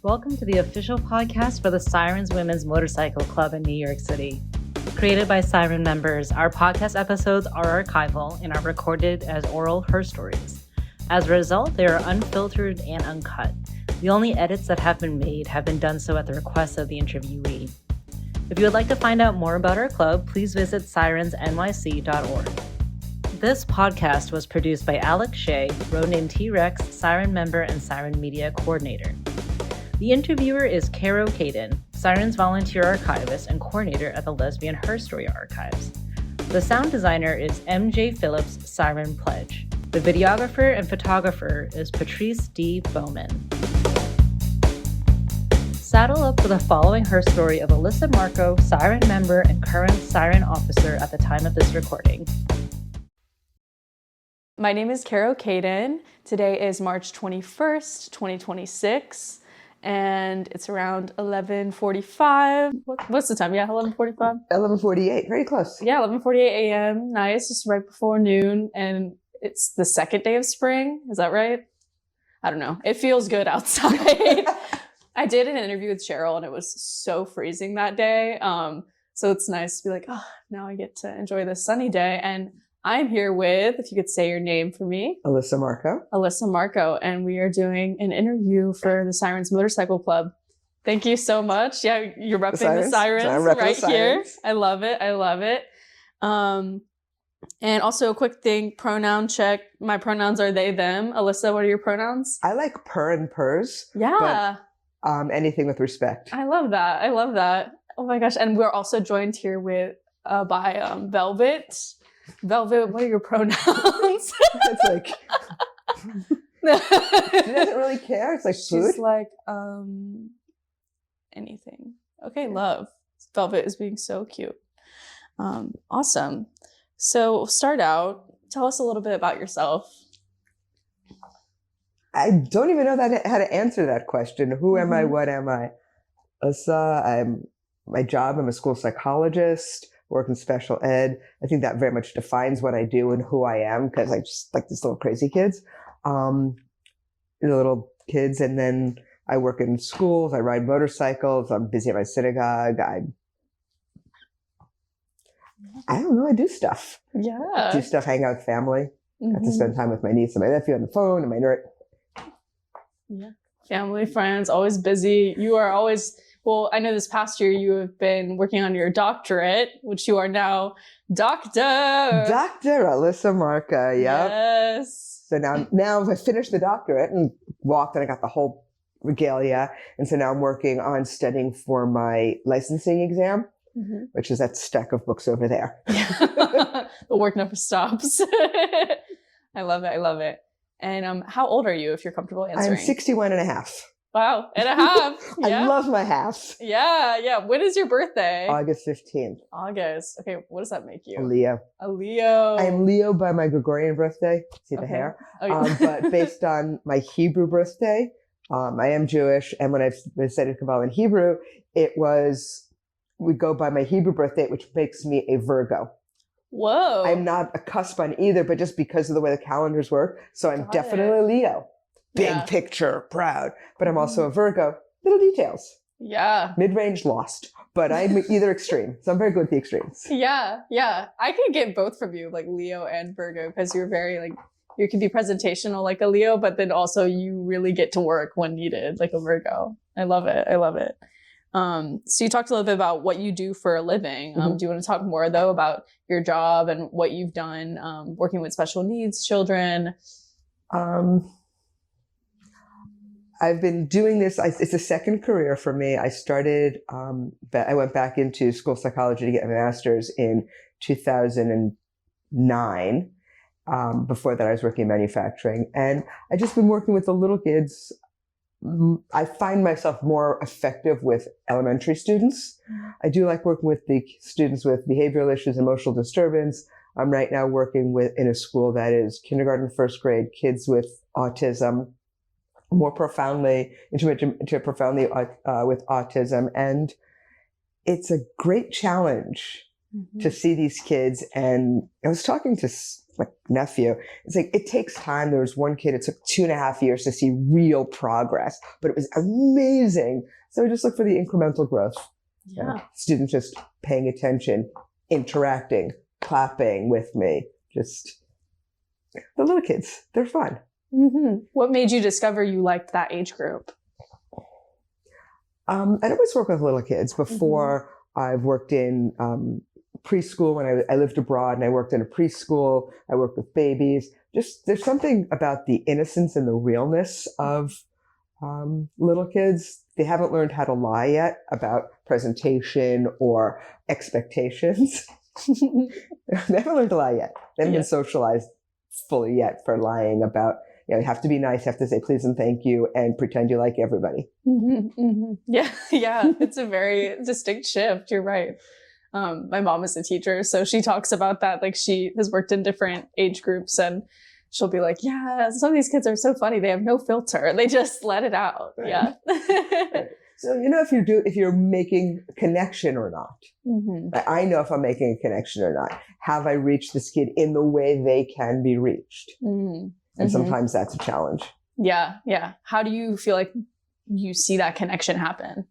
Welcome to the official podcast for the Sirens Women's Motorcycle Club in New York City. Created by Siren members, our podcast episodes are archival and are recorded as oral Herstories. As a result, they are unfiltered and uncut. The only edits that have been made have been done so at the request of the interviewee. If you would like to find out more about our club, please visit sirensnyc.org. This podcast was produced by Alex Shea, road name T-Rex, Siren member and Siren media coordinator. The interviewer is Caro Caden, Siren's volunteer archivist and coordinator at the Lesbian Herstory Archives. The sound designer is MJ Phillips, Siren Pledge. The videographer and photographer is Patrice D. Bowman. Saddle up for the following her story of Alyssa Marco, Siren member and current Siren officer at the time of this recording. My name is Caro Caden. Today is March 21st, 2026, and it's around 11:45. What's the time? Yeah, 11:45? 11:48, very close. Yeah, 11:48 a.m. Nice, just right before noon, and it's the second day of spring. Is that right? I don't know. It feels good outside. I did an interview with Cheryl, and it was so freezing that day. So it's nice to be like, oh, now I get to enjoy this sunny day. And I'm here with, if you could say your name for me. Alyssa Marco. Alyssa Marco, and we are doing an interview for the Sirens Motorcycle Club. Thank you so much. Yeah, you're repping the Sirens right here. I love it. I love it. And also a quick thing, pronoun check. My pronouns are they, them. Alyssa, what are your pronouns? I like per and pers. Yeah. But anything with respect. I love that. I love that. Oh my gosh. And we're also joined here with by Velvet. Velvet, what are your pronouns? It's like, she doesn't really care. It's like food. She's like, anything. Okay, love. Velvet is being so cute. Awesome. So we'll start out. Tell us a little bit about yourself. I don't even know how to answer that question. Who am I? What am I? Alyssa, my job, I'm a school psychologist. Work in special ed. I think that very much defines what I do and who I am, because I just like these little crazy kids, the little kids. And then I work in schools. I ride motorcycles. I'm busy at my synagogue. I don't know. I do stuff. Yeah. Do stuff, hang out with family. I have to spend time with my niece and my nephew on the phone and my nerd. Yeah. Family, friends, always busy. You are always... Well, I know this past year you have been working on your doctorate, which you are now Dr. Alyssa Marco, yep. Yes. So now I finished the doctorate and walked and I got the whole regalia. And so now I'm working on studying for my licensing exam, which is that stack of books over there. The work never stops. I love it. I love it. And how old are you, if you're comfortable answering? I'm 61 and a half. Wow, and a half. Yeah. I love my halves. Yeah, yeah. When is your birthday? August 15th. August. Okay, what does that make you? A Leo. A Leo. I'm Leo by my Gregorian birthday. See the hair? Oh, yeah. But based on my Hebrew birthday, I am Jewish. And when I studied Kabbalah in Hebrew, we go by my Hebrew birthday, which makes me a Virgo. Whoa. I'm not a cusp on either, but just because of the way the calendars work. So I'm definitely a Leo. Big picture, proud. But I'm also a Virgo. Little details. Yeah. Mid-range, lost. But I'm either extreme. So I'm very good at the extremes. Yeah, yeah. I could get both from you, like Leo and Virgo, because you're very, like, you can be presentational like a Leo, but then also you really get to work when needed, like a Virgo. I love it. I love it. So you talked a little bit about what you do for a living. Do you want to talk more, though, about your job and what you've done working with special needs children? I've been doing this. It's a second career for me. I started, I went back into school psychology to get my master's in 2009. Before that, I was working in manufacturing. And I've just been working with the little kids. I find myself more effective with elementary students. I do like working with the students with behavioral issues, emotional disturbance. I'm right now working in a school that is kindergarten, first grade, kids with autism. More profoundly, profoundly with autism. And it's a great challenge to see these kids. And I was talking to my nephew. It's like, it takes time. There was one kid, it took 2.5 years to see real progress, but it was amazing. So I just look for the incremental growth. Yeah. Students just paying attention, interacting, clapping with me. Just the little kids, they're fun. Mm-hmm. What made you discover you liked that age group? I'd always work with little kids before. I've worked in preschool when I lived abroad, and I worked in a preschool. I worked with babies. Just there's something about the innocence and the realness of little kids. They haven't learned how to lie yet about presentation or expectations. They haven't learned to lie yet. They haven't been socialized fully yet for lying about, you have to be nice, you have to say please and thank you, and pretend you like everybody. Yeah. It's a very distinct shift. You're right. My mom is a teacher, so she talks about that. Like, she has worked in different age groups, and she'll be like, yeah, some of these kids are so funny. They have no filter. They just let it out. Right. Yeah. Right. So, if you're making a connection or not. I know if I'm making a connection or not. Have I reached this kid in the way they can be reached? And sometimes that's a challenge. Yeah. How do you feel like you see that connection happen?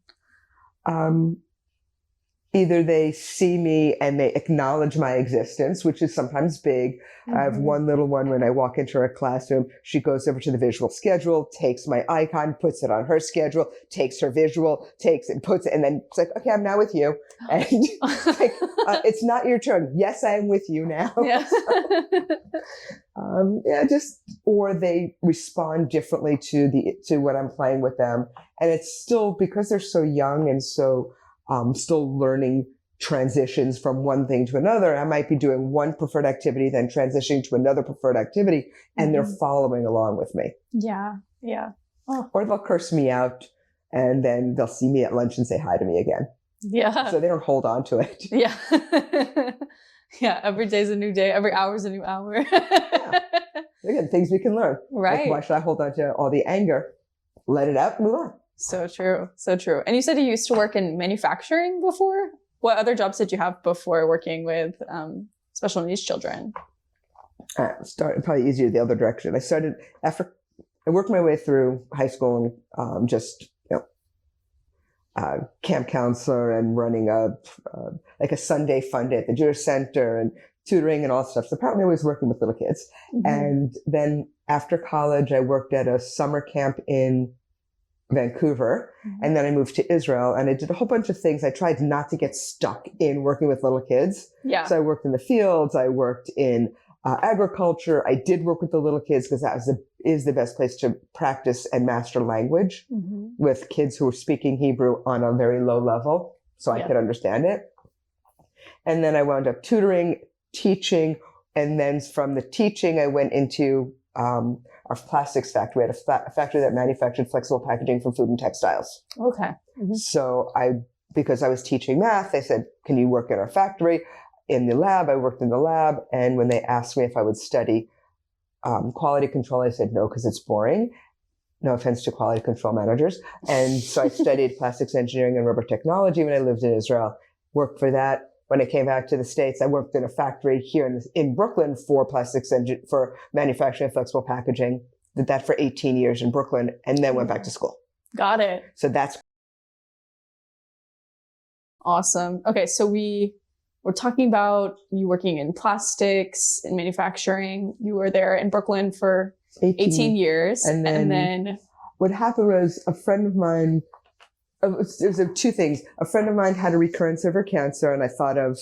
Either they see me and they acknowledge my existence, which is sometimes big. I have one little one, when I walk into her classroom, she goes over to the visual schedule, takes my icon, puts it on her schedule, takes her visual, takes it, puts it, and then it's like, okay, I'm now with you. And it's like, it's not your turn. Yes, I am with you now. Yeah. Or they respond differently to what I'm playing with them. And it's still, because they're so young and so still learning transitions from one thing to another. I might be doing one preferred activity, then transitioning to another preferred activity, and they're following along with me. Yeah. Oh. Or they'll curse me out, and then they'll see me at lunch and say hi to me again. Yeah. So they don't hold on to it. Yeah. Yeah. Every day's a new day. Every hour's a new hour. Yeah. Again, things we can learn. Right. Like, why should I hold on to all the anger? Let it out, move on. So true. And you said you used to work in manufacturing before? What other jobs did you have before working with special needs children? Started probably easier the other direction. I worked my way through high school and camp counselor and running a Sunday fun day at the Jewish Center and tutoring and all that stuff. So apparently I was working with little kids. And then after college, I worked at a summer camp in Vancouver. And then I moved to Israel, and I did a whole bunch of things. I tried not to get stuck in working with little kids. Yeah. So I worked in the fields. I worked in agriculture. I did work with the little kids because that is the best place to practice and master language with kids who were speaking Hebrew on a very low level, so I could understand it. And then I wound up tutoring, teaching, and then from the teaching, I went into our plastics factory. We had a factory that manufactured flexible packaging for food and textiles. Okay. So because I was teaching math, they said, can you work in our factory? In the lab, I worked in the lab. And when they asked me if I would study quality control, I said no, because it's boring. No offense to quality control managers. And so I studied plastics engineering and rubber technology when I lived in Israel, worked for that. When I came back to the States, I worked in a factory here in Brooklyn for for manufacturing of flexible packaging. Did that for 18 years in Brooklyn, and then went back to school. Got it. So that's awesome. Okay, so we're talking about you working in plastics and manufacturing. You were there in Brooklyn for 18 years. And then what happened was, a friend of mine, there's two things. A friend of mine had a recurrence of her cancer, and I thought of,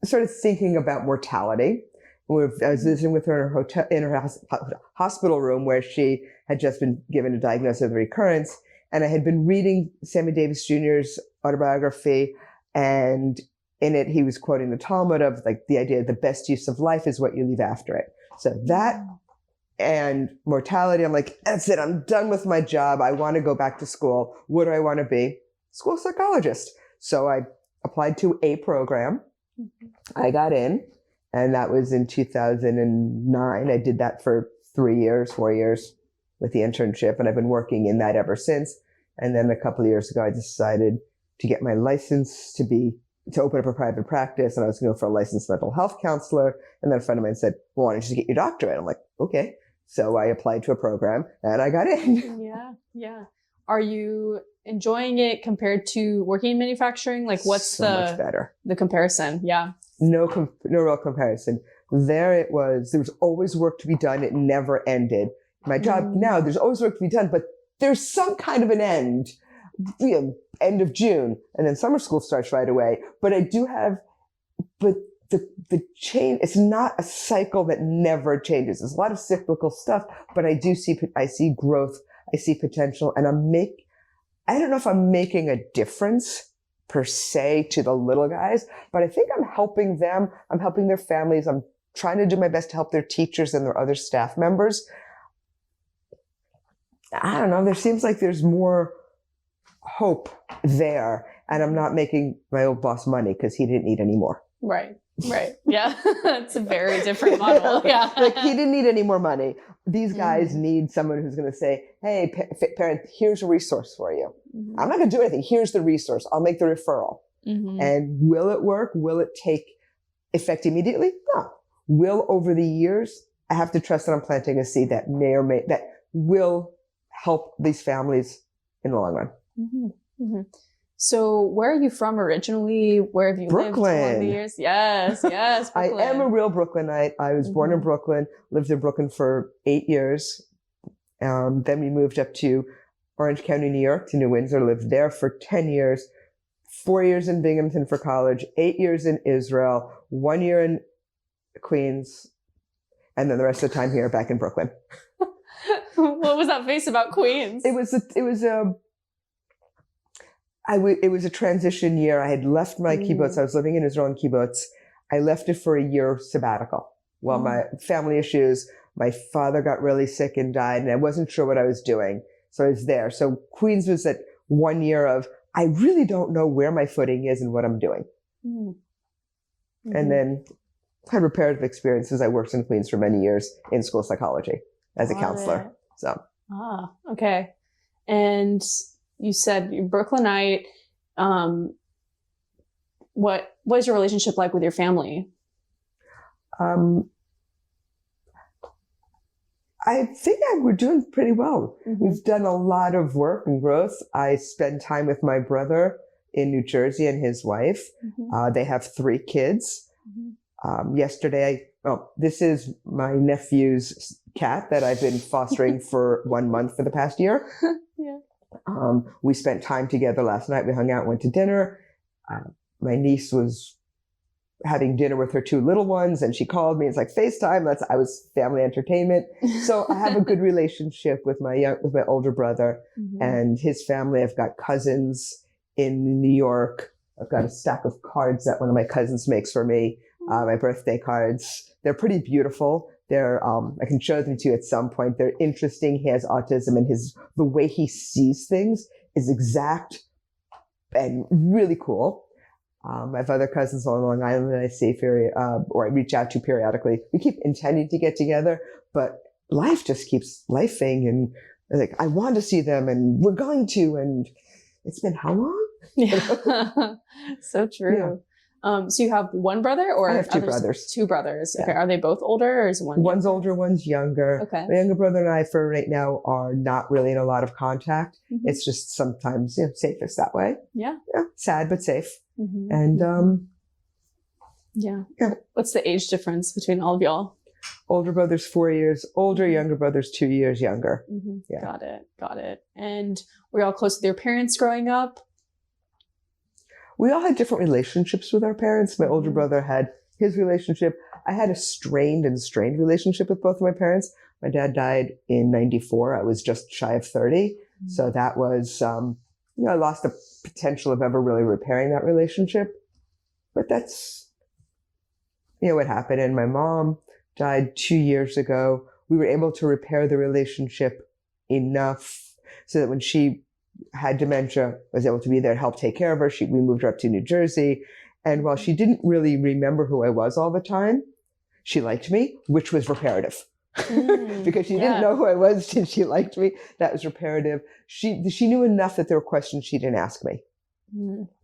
sort of thinking about mortality. I was visiting with her in her hospital room, where she had just been given a diagnosis of recurrence. And I had been reading Sammy Davis Jr.'s autobiography, and in it, he was quoting the Talmud of like the idea the best use of life is what you leave after it. So that and mortality, I'm like, that's it. I'm done with my job. I want to go back to school. What do I want to be? School psychologist. So I applied to a program. I got in, and that was in 2009. I did that for 4 years with the internship, and I've been working in that ever since. And then a couple of years ago, I decided to get my license to be to open up a private practice, and I was going to go for a licensed mental health counselor. And then a friend of mine said, well, why don't you get your doctorate? I'm like, okay. So I applied to a program and I got in. Yeah. Yeah. Are you enjoying it compared to working in manufacturing? Like what's so much better. The comparison? Yeah. No real comparison. There was always work to be done. It never ended. My job now, there's always work to be done, but there's some kind of an end. End of June, and then summer school starts right away. But I do have, but the change, it's not a cycle that never changes. There's a lot of cyclical stuff, but I see growth, I see potential, and I don't know if I'm making a difference per se to the little guys, but I think I'm helping them. I'm helping their families. I'm trying to do my best to help their teachers and their other staff members. I don't know. There seems like there's more hope there, and I'm not making my old boss money because he didn't need any more. Right. Yeah. It's a very different model. Yeah. Like he didn't need any more money. These guys need someone who's going to say, hey, parent, here's a resource for you. I'm not going to do anything. Here's the resource. I'll make the referral. And will it work? Will it take effect immediately? No. Will over the years, I have to trust that I'm planting a seed that that will help these families in the long run. So where are you from originally? Where have you lived over the years? Yes, Brooklyn. I am a real Brooklynite. I was born in Brooklyn, lived in Brooklyn for 8 years. Then we moved up to Orange County, New York, to New Windsor, lived there for 10 years, 4 years in Binghamton for college, 8 years in Israel, 1 year in Queens, and then the rest of the time here back in Brooklyn. What was that face about Queens? It was a transition year. I had left my kibbutz. I was living in Israel in kibbutz. I left it for a year sabbatical. Well, my family issues, my father got really sick and died, and I wasn't sure what I was doing. So I was there. So Queens was that 1 year of, I really don't know where my footing is and what I'm doing. And then had reparative experiences. I worked in Queens for many years in school psychology as a counselor. So. Okay. And you said you're Brooklynite. What is your relationship like with your family? I think we're doing pretty well. We've done a lot of work and growth. I spend time with my brother in New Jersey and his wife. They have 3 kids. This is my nephew's cat that I've been fostering for 1 month for the past year. We spent time together last night. We hung out, went to dinner. My niece was having dinner with her 2 little ones, and she called me. It's like FaceTime. I was family entertainment. So I have a good relationship with my older brother and his family. I've got cousins in New York. I've got a stack of cards that one of my cousins makes for me. My birthday cards. They're pretty beautiful. I can show them to you at some point. They're interesting. He has autism, and the way he sees things is exact and really cool. I have other cousins on Long Island that I see or I reach out to periodically. We keep intending to get together, but life just keeps lifing, and like I want to see them, and we're going to, and it's been how long? Yeah. So true. Yeah. So you have one brother, or I have 2 brothers. 2 brothers. Yeah. Okay. Are they both older, or is one? One's older, one's younger. Okay. My younger brother and I, for right now, are not really in a lot of contact. It's just sometimes safest that way. Yeah. Sad but safe. And yeah. What's the age difference between all of y'all? Older brother's 4 years older. Younger brother's 2 years younger. Yeah. Got it. And were y'all close with your parents growing up? We all had different relationships with our parents. My older brother had his relationship. I had a strained relationship with both of my parents. My dad died in 94. I was just shy of 30. So that was, I lost the potential of ever really repairing that relationship. But that's, what happened. And my mom died 2 years ago. We were able to repair the relationship enough so that when she had dementia, I was able to be there to help take care of her. We moved her up to New Jersey. And while she didn't really remember who I was all the time, she liked me, which was reparative. Because she didn't know who I was and she liked me. That was reparative. She knew enough that there were questions she didn't ask me.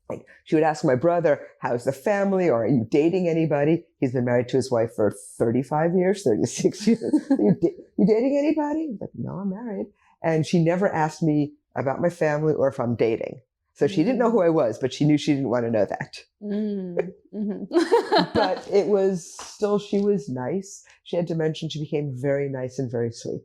Like, she would ask my brother, how's the family? Or are you dating anybody? He's been married to his wife for 35 years, 36 years. You dating anybody? I'm like, no, I'm married. And she never asked me about my family or if I'm dating. So she didn't know who I was, but she knew she didn't want to know that. But it was still, she was nice. She had dementia. She became very nice and very sweet,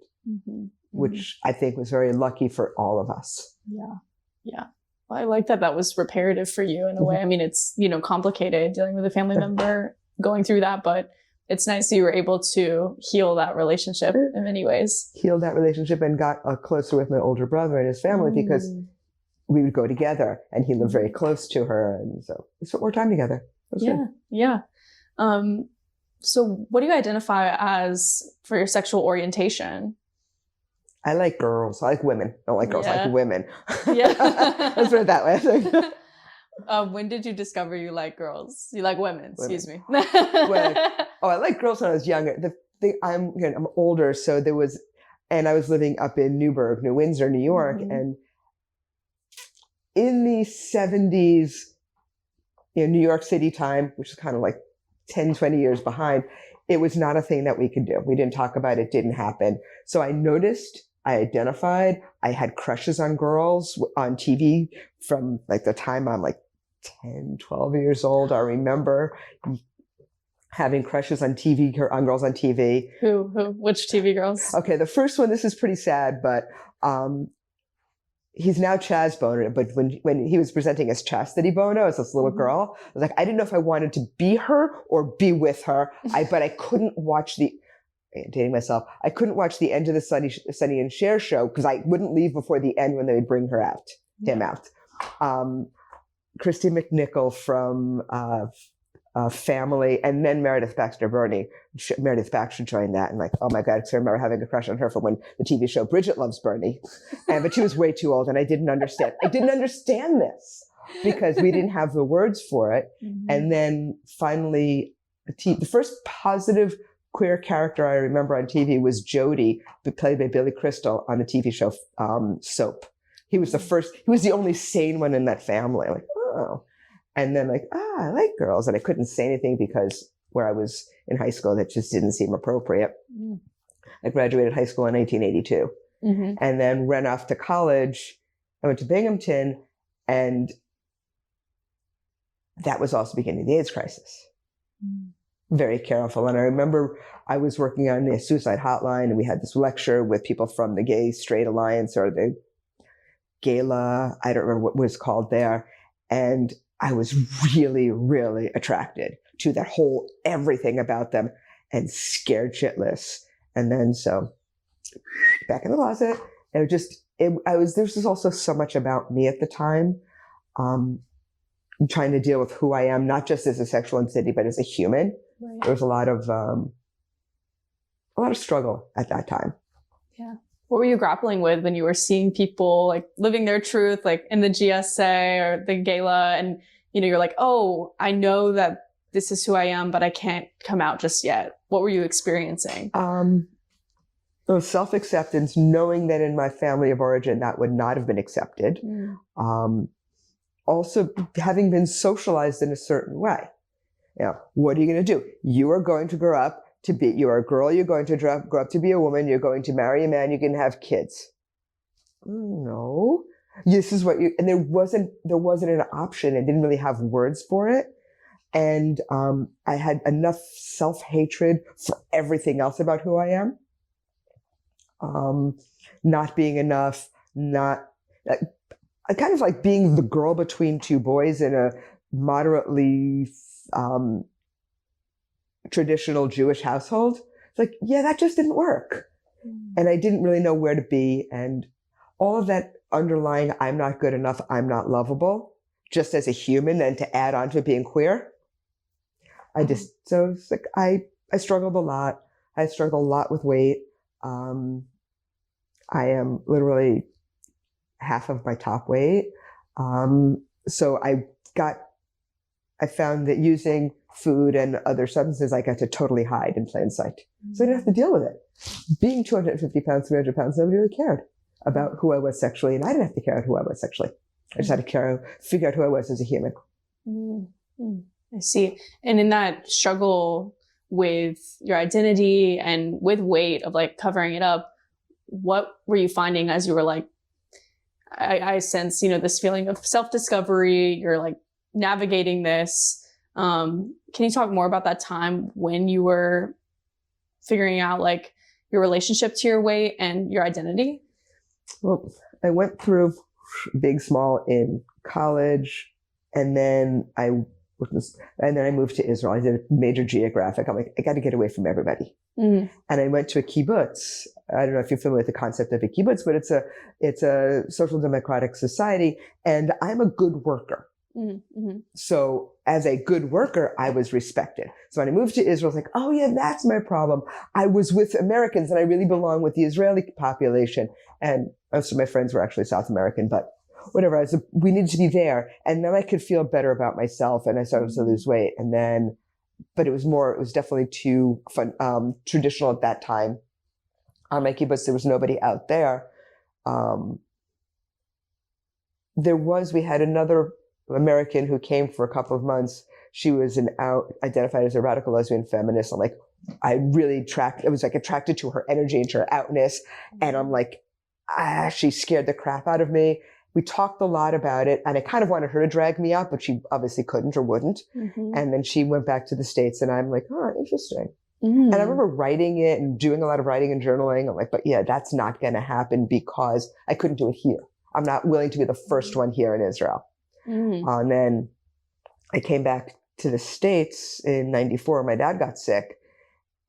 which I think was very lucky for all of us. Yeah. Yeah. Well, I like that that was reparative for you in a way. I mean, it's, you know, complicated dealing with a family member going through that, but it's nice that you were able to heal that relationship in many ways. Healed that relationship and got closer with my older brother and his family because we would go together and he lived very close to her. And so we spent more time together. Yeah. Yeah. So what do you identify as for your sexual orientation? I like girls. I like women. I don't like girls. I like women. Yeah. Let's put it that way. When did you discover you like girls? You like women, excuse me. I liked girls when I was younger. I'm older, so and I was living up in Newburgh, New Windsor, New York, and in the 70s, New York City time, which is kind of like 10, 20 years behind, it was not a thing that we could do. We didn't talk about it. It didn't happen. So I noticed, I identified, I had crushes on girls on TV from like the time I'm like 10, 12 years old. I remember having crushes on TV, on girls on TV. Who? Which TV girls? Okay, the first one, this is pretty sad, but he's now Chaz Bono, but when he was presenting as Chastity Bono, as this little girl, I was like, I didn't know if I wanted to be her or be with her. But I couldn't watch dating myself, I couldn't watch the end of the Sonny and Cher show because I wouldn't leave before the end when they would bring him out. Christy McNichol from Family, and then Meredith Baxter Birney. Meredith Baxter joined that, and like, oh my God, because I remember having a crush on her from when the TV show Bridget Loves Bernie. But she was way too old, and I didn't understand. I didn't understand this because we didn't have the words for it. And then finally, the first positive queer character I remember on TV was Jody, played by Billy Crystal on the TV show Soap. He was the only sane one in that family. Like, oh. And then like, I like girls. And I couldn't say anything because where I was in high school, that just didn't seem appropriate. I graduated high school in 1982 and then ran off to college. I went to Binghamton, and that was also beginning of the AIDS crisis. Very careful. And I remember I was working on a suicide hotline, and we had this lecture with people from the Gay Straight Alliance or the Gala. I don't remember what it was called there. And I was really, really attracted to that whole everything about them and scared shitless. And then so back in the closet, and there was also so much about me at the time. Trying to deal with who I am, not just as a sexual entity, but as a human. Right. There was a lot of struggle at that time. Yeah. What were you grappling with when you were seeing people like living their truth, like in the GSA or the gala, and you're like, oh, I know that this is who I am, but I can't come out just yet. What were you experiencing? Self-acceptance, knowing that in my family of origin that would not have been accepted. Also having been socialized in a certain way. What are you going to do? You are going to grow up you are a girl, you're going to grow up to be a woman, you're going to marry a man, you're going to have kids. No. This is what and there wasn't an option. I didn't really have words for it. And I had enough self-hatred for everything else about who I am. Not being enough, kind of like being the girl between two boys in a moderately traditional Jewish household. It's like, that just didn't work. And I didn't really know where to be. And all of that underlying, I'm not good enough, I'm not lovable, just as a human, and to add on to being queer. So it's like, I struggled a lot. I struggled a lot with weight. I am literally half of my top weight. So I found that using food and other substances, I got to totally hide in plain sight. So I didn't have to deal with it. Being 250 pounds, 300 pounds, nobody really cared about who I was sexually, and I didn't have to care about who I was sexually. I just had to figure out who I was as a human. I see. And in that struggle with your identity and with weight of like covering it up, what were you finding as you were like, I sense, this feeling of self-discovery, you're like navigating this. Can you talk more about that time when you were figuring out like your relationship to your weight and your identity? Well, I went through big, small in college, and then I moved to Israel. I did a major geographic. I'm like, I got to get away from everybody. And I went to a kibbutz. I don't know if you're familiar with the concept of a kibbutz, but it's a social democratic society, and I'm a good worker. So as a good worker, I was respected. So when I moved to Israel, I was like, oh yeah, that's my problem. I was with Americans and I really belong with the Israeli population. And most of my friends were actually South American, but whatever. We needed to be there. And then I could feel better about myself, and I started to lose weight. And then, but it was definitely too traditional at that time. On my kibbutz, there was nobody out there. We had another American who came for a couple of months. She was identified as a radical lesbian feminist. I'm like, I was like attracted to her energy and to her outness. And I'm like, she scared the crap out of me. We talked a lot about it, and I kind of wanted her to drag me out, but she obviously couldn't or wouldn't. And then she went back to the States, and I'm like, oh, interesting. And I remember writing it and doing a lot of writing and journaling. I'm like, but yeah, that's not going to happen because I couldn't do it here. I'm not willing to be the first one here in Israel. And then I came back to the States in 94. My dad got sick,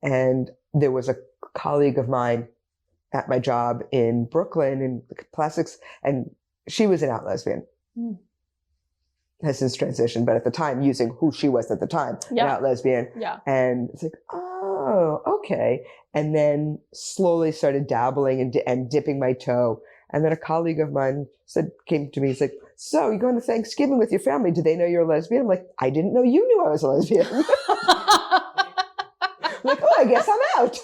and there was a colleague of mine at my job in Brooklyn in plastics, and she was an out lesbian. Has since transitioned, but at the time, using who she was at the time, an out lesbian. And it's like, oh, okay. And then slowly started dabbling and dipping my toe. And then a colleague of mine came to me and said, so you're going to Thanksgiving with your family. Do they know you're a lesbian? I'm like, I didn't know you knew I was a lesbian. I'm like, oh, I guess I'm out.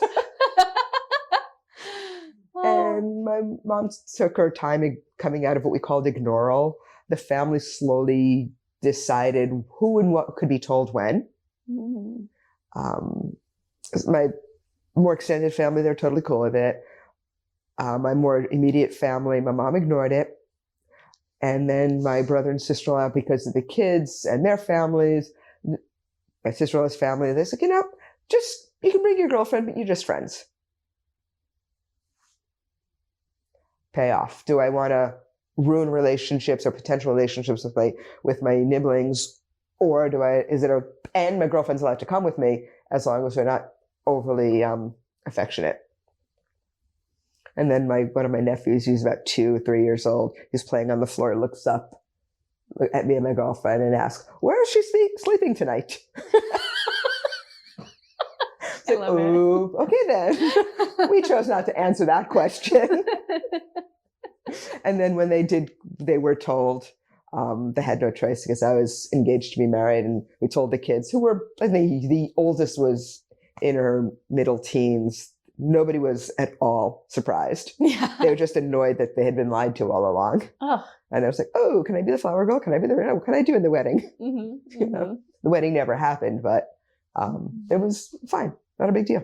And my mom took her time coming out of what we called ignoral. The family slowly decided who and what could be told when. My more extended family, they're totally cool with it. My more immediate family, my mom ignored it. And then my brother and sister-in-law, because of the kids and their families, my sister-in-law's family, they said, you can bring your girlfriend, but you're just friends. Payoff. Do I want to ruin relationships or potential relationships with my nibblings, or and my girlfriend's allowed to come with me as long as they're not overly affectionate. And then one of my nephews, he's about 2 or 3 years old, he's playing on the floor, looks up at me and my girlfriend and asks, where is she sleeping tonight? I love it. Okay then. We chose not to answer that question. And then when they were told, they had no choice because I was engaged to be married, and we told the kids who were, I think the oldest was in her middle teens. Nobody was at all surprised. They were just annoyed that they had been lied to all along. And I was like, oh, can I be the flower girl? Can I be what can I do in the wedding? The wedding never happened, but it was fine. Not a big deal.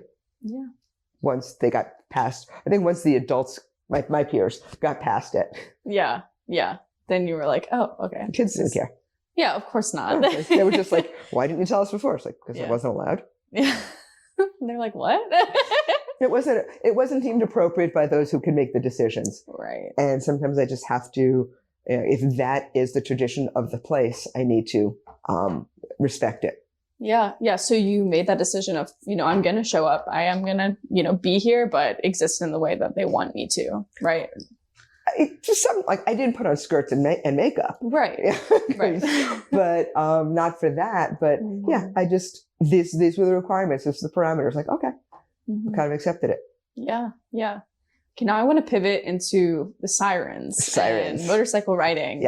Once they got past, I think once the adults, my peers, got past it. Then you were like, oh, okay. Kids didn't care. Yeah, of course not. They were just like, why didn't you tell us before? It's like, because I wasn't allowed. They're like, what? It wasn't deemed appropriate by those who can make the decisions. Right. And sometimes I just have to, if that is the tradition of the place, I need to respect it. So you made that decision of, I'm going to show up. I am going to, be here, but exist in the way that they want me to. Right. Just something like I didn't put on skirts and makeup. Right. Right. But not for that. But I just, these were the requirements. This was the parameters. Like, okay. Kind of accepted it. Yeah. Okay, now I want to pivot into the Sirens. And motorcycle riding.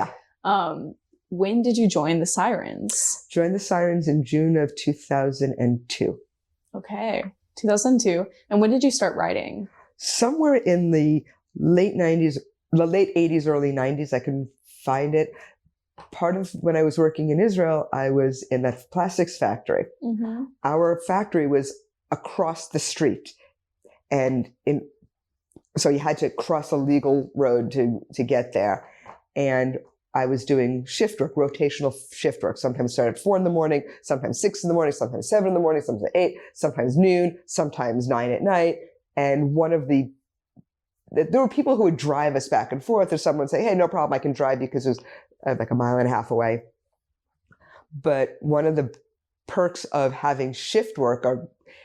When did you join the Sirens? Joined the Sirens in June of 2002. Okay, 2002. And when did you start riding? Somewhere in the late 80s, early 90s. I can find it. Part of when I was working in Israel, I was in that plastics factory. Mm-hmm. Our factory was across the street. And so you had to cross a legal road to get there. And I was doing shift work, rotational shift work. Sometimes started at 4 a.m, sometimes 6 a.m, sometimes 7 a.m, sometimes 8, sometimes noon, sometimes 9 p.m. And there were people who would drive us back and forth, or someone would say, hey, no problem, I can drive you, because it was like a mile and a half away. But one of the perks of having shift work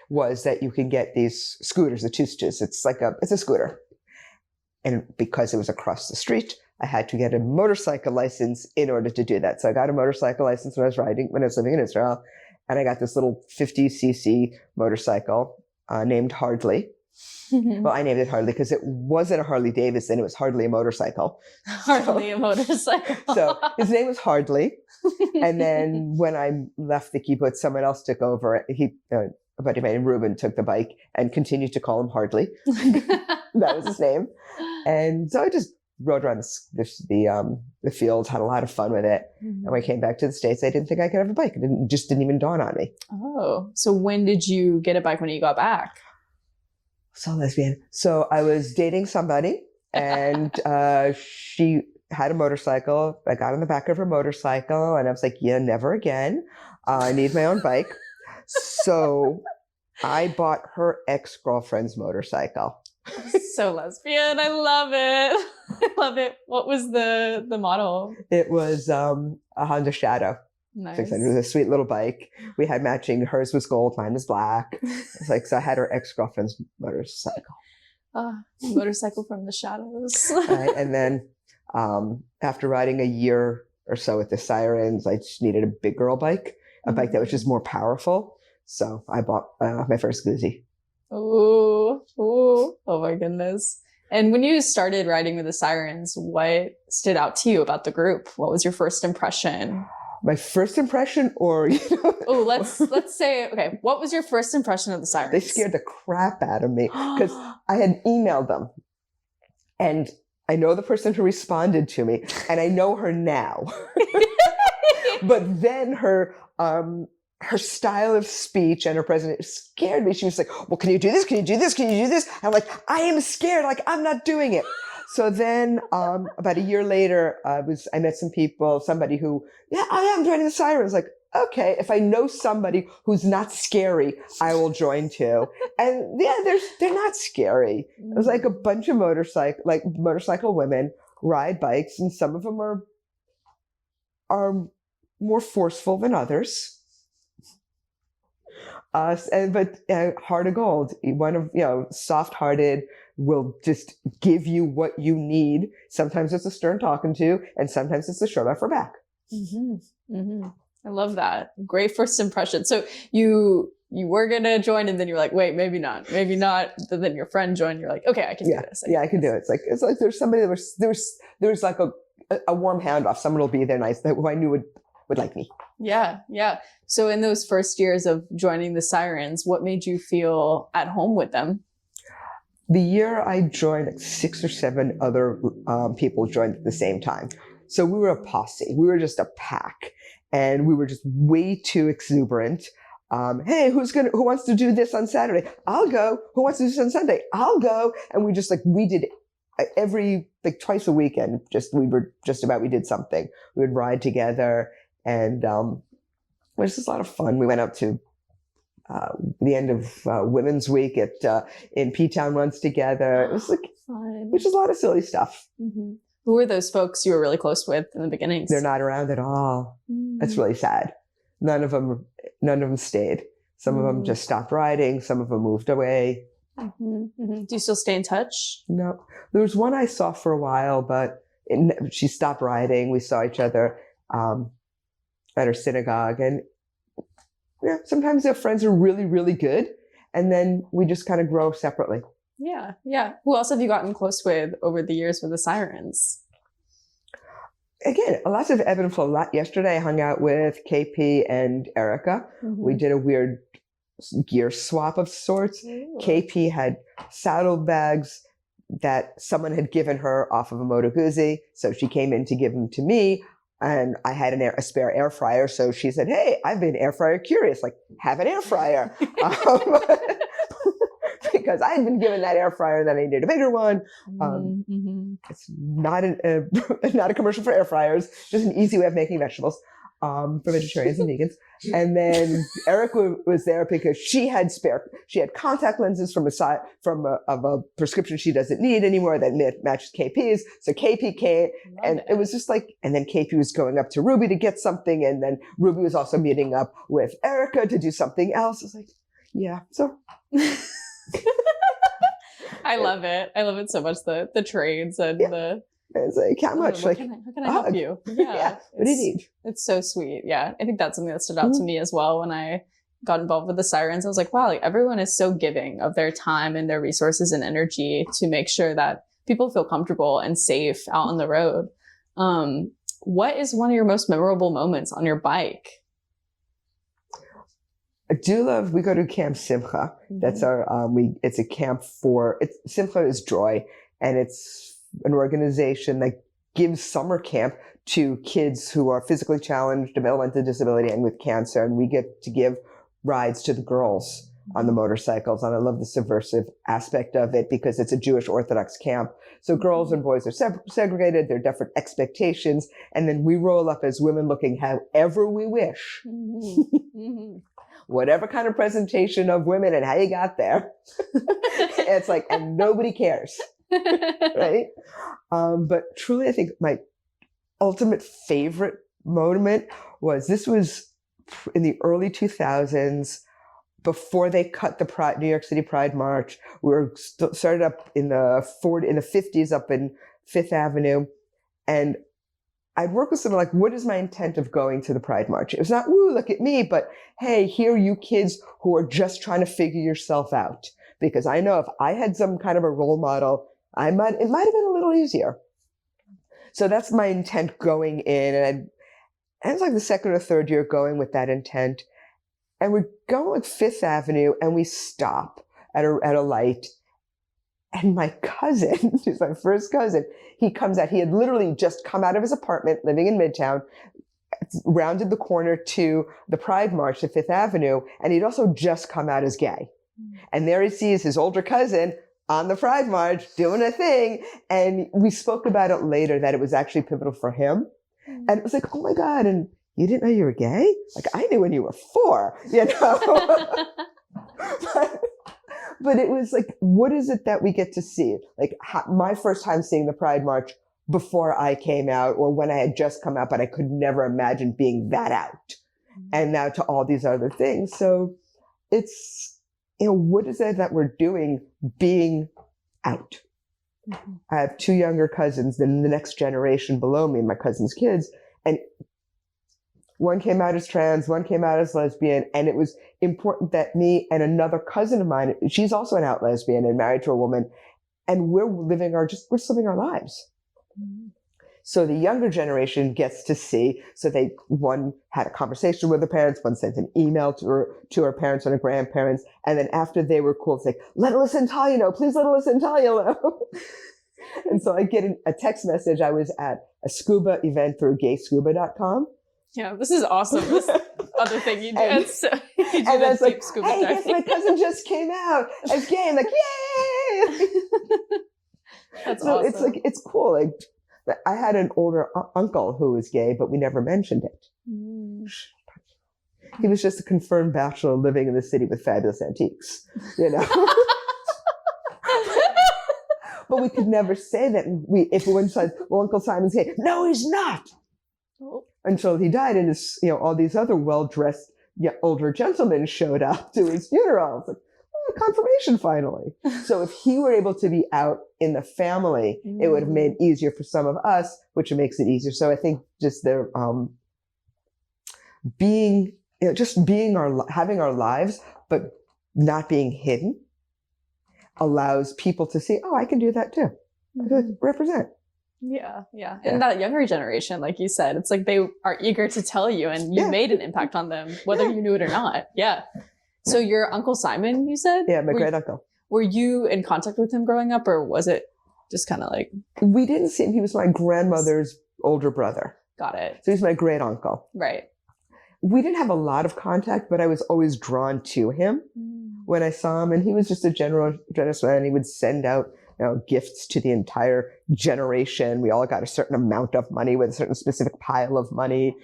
was that you can get these scooters, the tustus. It's a scooter. And because it was across the street, I had to get a motorcycle license in order to do that. So I got a motorcycle license when I was living in Israel. And I got this little 50cc motorcycle named Hardly. Well, I named it Hardly because it wasn't a Harley Davidson. It was hardly a motorcycle. Hardly a motorcycle. So his name was Hardly. And then when I left the kibbutz, someone else took over. A buddy of mine, Ruben, took the bike and continued to call him Hardly. That was his name. And so I just rode around the fields, had a lot of fun with it. And when I came back to the States, I didn't think I could have a bike. It just didn't even dawn on me. Oh, so when did you get a bike when you got back? So lesbian. So I was dating somebody, and she had a motorcycle. I got on the back of her motorcycle, and I was like, yeah, never again. I need my own bike. So I bought her ex-girlfriend's motorcycle. So lesbian. I love it. I love it. What was the model? It was a Honda Shadow. Nice. 600. It was a sweet little bike. We had matching. Hers was gold, mine was black. It's like, so I had her ex-girlfriend's motorcycle. Motorcycle from the shadows. Right? And then after riding a year or so with the Sirens, I just needed a big girl bike, a bike that was just more powerful. So I bought my first Guzzi. Ooh. Oh my goodness. And when you started riding with the Sirens, what stood out to you about the group? What was your first impression? My first impression, or oh, let's say, okay, what was your first impression of the Sirens? They scared the crap out of me because I had emailed them, and I know the person who responded to me, and I know her now. But then her style of speech and her president scared me. She was like, well, can you do this? Can you do this? Can you do this? And I'm like, I am scared. Like, I'm not doing it. So then about a year later, I met some people, somebody who, yeah, I am joining the Sirens. Like, okay, if I know somebody who's not scary, I will join too. And yeah, they're not scary. It was like a bunch of motorcycle women ride bikes, and some of them are more forceful than others. But heart of gold, soft-hearted, will just give you what you need. Sometimes it's a stern talking to, and sometimes it's a shirt off her back. Mm-hmm. Mm-hmm. I love that. Great first impression. So you were going to join, and then you're like, wait, maybe not. But then your friend joined. You're like, okay, I can do this. I can do it. It's like there's somebody there's like a warm handoff. Someone will be there nice who I knew would like me. Yeah. Yeah. So in those first years of joining the Sirens, what made you feel at home with them? The year I joined, like 6 or 7 other people joined at the same time. So we were a posse. We were just a pack, and we were just way too exuberant. Hey, who wants to do this on Saturday? I'll go. Who wants to do this on Sunday? I'll go. And we did every, twice a weekend. We did something. We would ride together, and it was just a lot of fun. We went up to the end of Women's Week in P-Town once together. It was fun. Which is a lot of silly stuff. Mm-hmm. Who were those folks you were really close with in the beginnings? They're not around at all. That's really sad. None of them stayed. Some of them just stopped riding. Some of them moved away. Mm-hmm. Mm-hmm. Do you still stay in touch? No. There was one I saw for a while, but she stopped riding. We saw each other at her synagogue, and yeah, sometimes their friends are really, really good, and then we just kind of grow separately. Yeah, yeah. Who else have you gotten close with over the years with the Sirens? Again, lots of ebb and flow. Yesterday I hung out with KP and Erica. Mm-hmm. We did a weird gear swap of sorts. Ooh. KP had saddlebags, that someone had given her off of a Moto Guzzi. So she came in to give them to me. And I had a spare air fryer. So she said, hey, I've been air fryer curious. Like, have an air fryer. Because I had been given that air fryer and then I needed a bigger one. It's not not a commercial for air fryers, just an easy way of making vegetables for vegetarians and vegans. And then Erica was there because she had contact lenses from a prescription she doesn't need anymore that matches KP's. So KP came, and it was just like, and then KP was going up to Ruby to get something, and then Ruby was also meeting up with Erica to do something else. I was like, yeah, so. I love it. I love it so much. The trades and the. It's like, how much? How can I help you? Yeah. What do you need? It's so sweet. Yeah. I think that's something that stood out to me as well when I got involved with the Sirens. I was like, wow, like everyone is so giving of their time and their resources and energy to make sure that people feel comfortable and safe out on the road. What is one of your most memorable moments on your bike? I do love, we go to Camp Simcha. That's our, it's a camp Simcha is joy, and it's an organization that gives summer camp to kids who are physically challenged, developmental disability, and with cancer. And we get to give rides to the girls on the motorcycles. And I love the subversive aspect of it because it's a Jewish Orthodox camp. So girls and boys are segregated. There are different expectations. And then we roll up as women looking however we wish. Whatever kind of presentation of women and how you got there. It's like, and nobody cares. Right? But truly, I think my ultimate favorite moment was in the early 2000s, before they cut the New York City Pride March. We were started up in the 50s up in Fifth Avenue. And I'd work with someone like, what is my intent of going to the Pride March? It was not, woo, look at me, but hey, here are you kids who are just trying to figure yourself out. Because I know if I had some kind of a role model, it might have been a little easier. So that's my intent going in. And it's like the second or third year going with that intent. And we're going with Fifth Avenue and we stop at a light. And my cousin, who's my first cousin, he comes out. He had literally just come out of his apartment living in Midtown, rounded the corner to the Pride March to Fifth Avenue. And he'd also just come out as gay. And there he sees his older cousin on the Pride March doing a thing. And we spoke about it later that it was actually pivotal for him. And it was like, oh my God. And you didn't know you were gay? Like, I knew when you were 4, you know? But it was like, what is it that we get to see? Like my first time seeing the Pride March before I came out, or when I had just come out, but I could never imagine being that out. And now to all these other things. So it's, what is it that we're doing being out? I have 2 younger cousins, then the next generation below me, my cousin's kids. And one came out as trans, one came out as lesbian. And it was important that me and another cousin of mine, she's also an out lesbian and married to a woman. And we're living our lives. So the younger generation gets to see. So one had a conversation with her parents, one sent an email to her parents and her grandparents. And then after they were cool, it's like, let Alyssa and Talia know, please let Alyssa and Talia know. And so I get a text message. I was at a scuba event through gayscuba.com. Yeah, this is awesome. This other thing you do. And That's like, scuba hey, diving. guess my cousin just came out as gay. I'm like, yay! That's So awesome. it's cool. Like, I had an older uncle who was gay, but we never mentioned it. He was just a confirmed bachelor living in the city with fabulous antiques, you know? But we could never say that. If one said, well, Uncle Simon's gay. No, he's not. Oh. Until he died, and all these other well-dressed older gentlemen showed up to his funeral. It's like, confirmation finally. So if he were able to be out in the family, it would have made it easier for some of us, which makes it easier. So I think just their having our lives, but not being hidden, allows people to see, oh, I can do that too. I could represent. Yeah. And that younger generation, like you said, it's like they are eager to tell you, and you made an impact on them, whether you knew it or not. Yeah. So your Uncle Simon, you said? Yeah, my great uncle. Were you in contact with him growing up, or was it Just kind of like, We didn't see him. He was my grandmother's older brother. got it. So he's my great uncle. Right. We didn't have a lot of contact, but I was always drawn to him when I saw him. And he was just a generous man. He would send out gifts to the entire generation. We all got a certain amount of money with a certain specific pile of money.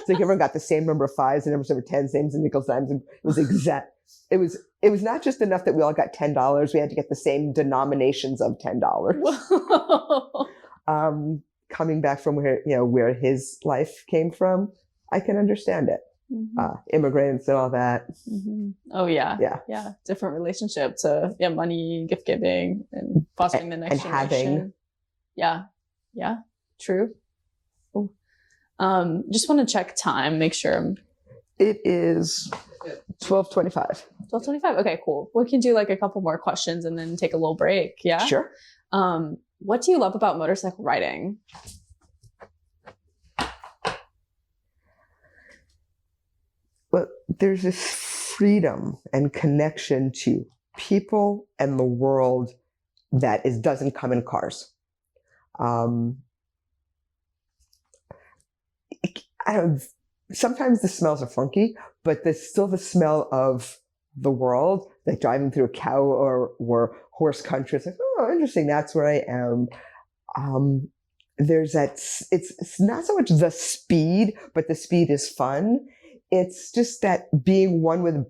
So everyone got the same number of fives and number of tens, names, and nickels, dimes. And it was exact. It was not just enough that we all got $10. We had to get the same denominations of $10. Coming back from where his life came from, I can understand it. Immigrants and all that. Oh yeah. Yeah. Different relationship to money, gift giving, and fostering the next generation. Yeah. True. Ooh. Just want to check time, make sure. It is 12:25. 12:25. Okay, cool. We can do like a couple more questions and then take a little break. Yeah. Sure. What do you love about motorcycle riding? Well, there's this freedom and connection to people and the world that doesn't come in cars. Sometimes the smells are funky, but there's still the smell of the world, like driving through a cow or horse country. It's like, oh, interesting. That's where I am. There's that. It's not so much the speed, but the speed is fun. It's just that being one with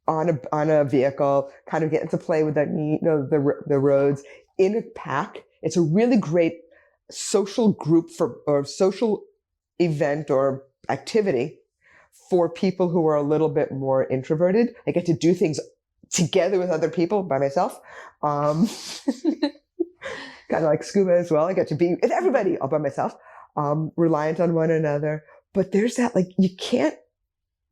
on a vehicle, kind of getting to play with the roads in a pack. It's a really great social group or social event or activity for people who are a little bit more introverted. I get to do things together with other people by myself. Kind of like scuba as well. I get to be with everybody all by myself, reliant on one another. But there's that, like, you can't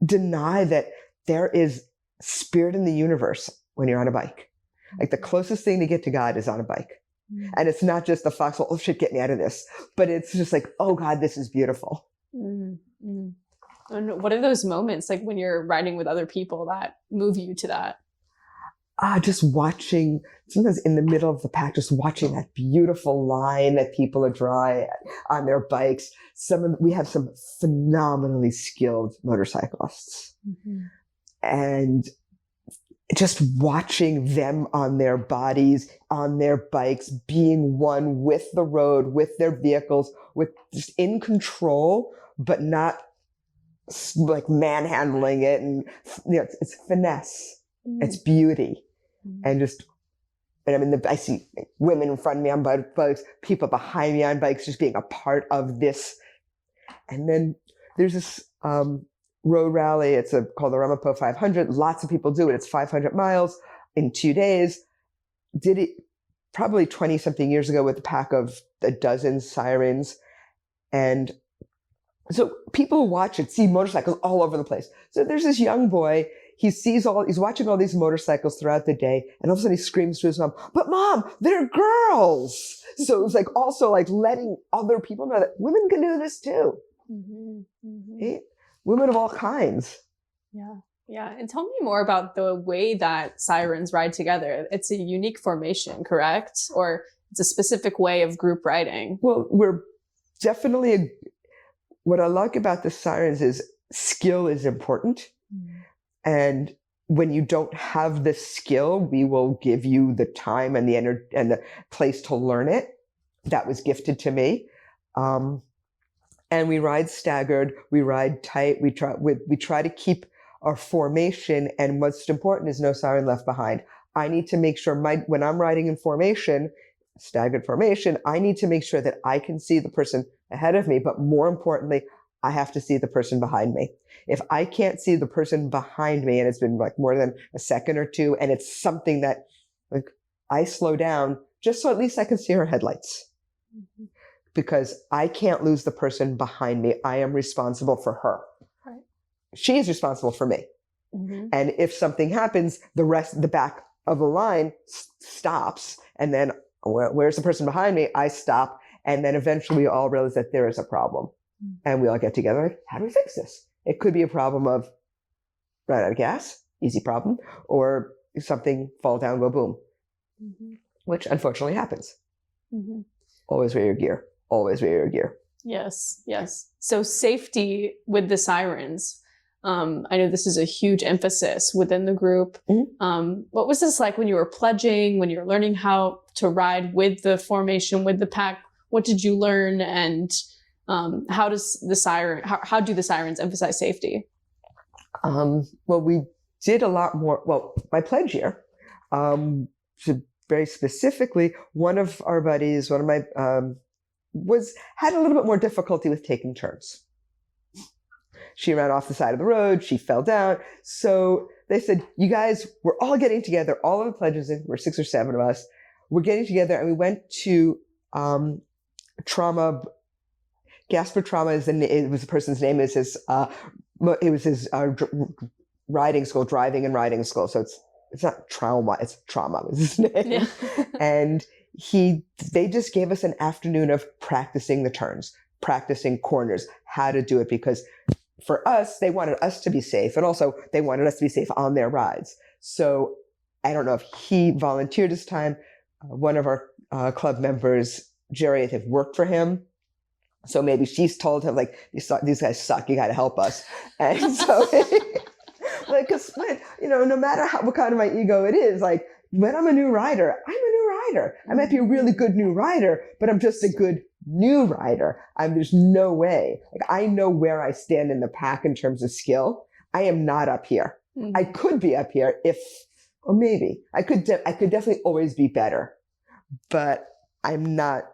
deny that there is spirit in the universe when you're on a bike. Like the closest thing to get to God is on a bike. And it's not just the foxhole, oh shit, get me out of this. But it's just like, oh God, this is beautiful. And what are those moments like when you're riding with other people that move you to that? Just watching, sometimes in the middle of the pack, just watching that beautiful line that people are drawing on their bikes. We have some phenomenally skilled motorcyclists. And just watching them on their bodies, on their bikes, being one with the road, with their vehicles, with just in control, but not like manhandling it. And it's finesse, it's beauty. And I mean, I see women in front of me on bikes, people behind me on bikes, just being a part of this. And then there's this road rally. It's called the Ramapo 500. Lots of people do it. It's 500 miles in 2 days. Did it probably 20 something years ago with a pack of a dozen Sirens. And so people who watch it see motorcycles all over the place. So there's this young boy. He's watching all these motorcycles throughout the day, and all of a sudden he screams to his mom, "But mom, they're girls!" So it was like also like letting other people know that women can do this too. Women of all kinds. Yeah. And tell me more about the way that Sirens ride together. It's a unique formation, correct? Or it's a specific way of group riding? Well, we're definitely what I like about the Sirens is skill is important. And when you don't have the skill, we will give you the time and the energy and the place to learn it. That was gifted to me. And we ride staggered, we ride tight, we try to keep our formation, and what's important is no siren left behind. I need to make sure when I'm riding in formation, staggered formation, I need to make sure that I can see the person ahead of me, but more importantly, I have to see the person behind me. If I can't see the person behind me, and it's been like more than a second or two, and it's something that like I slow down just so at least I can see her headlights. Because I can't lose the person behind me. I am responsible for her. Right. She is responsible for me. And if something happens, the back of the line stops. And then where's the person behind me? I stop. And then eventually we all realize that there is a problem. And we all get together. Like, how do we fix this? It could be a problem of run out of gas, easy problem, or something fall down, go boom. which unfortunately happens. Mm-hmm. Always wear your gear. Always wear your gear. Yes, yes. So safety with the Sirens. I know this is a huge emphasis within the group. Mm-hmm. What was this like when you were pledging, when you were learning how to ride with the formation, with the pack? What did you learn, and how do the Sirens emphasize safety? Well, we did a lot more. Well, my pledge year, very specifically, one of our buddies, one of my had a little bit more difficulty with taking turns. She ran off the side of the road. She fell down. So they said, you guys, we're all getting together. All of the pledges, we're 6 or 7 of us. We're getting together, and we went to trauma. Gasper Trauma it was the person's name. It was his riding school, driving and riding school. So it's not trauma, it's trauma was his name. Yeah. And they just gave us an afternoon of practicing the turns, practicing corners, how to do it, because for us, they wanted us to be safe, and also they wanted us to be safe on their rides. So I don't know if he volunteered his time. One of our club members, Jerry, had worked for him. So maybe she's told him, like, these guys suck, you got to help us. And so, like, because, no matter what kind of my ego it is, like, when I'm a new rider, I'm a new rider. I might be a really good new rider, but I'm just a good new rider. There's no way. Like, I know where I stand in the pack in terms of skill. I am not up here. Mm-hmm. I could be up here or maybe I could definitely always be better, but I'm not,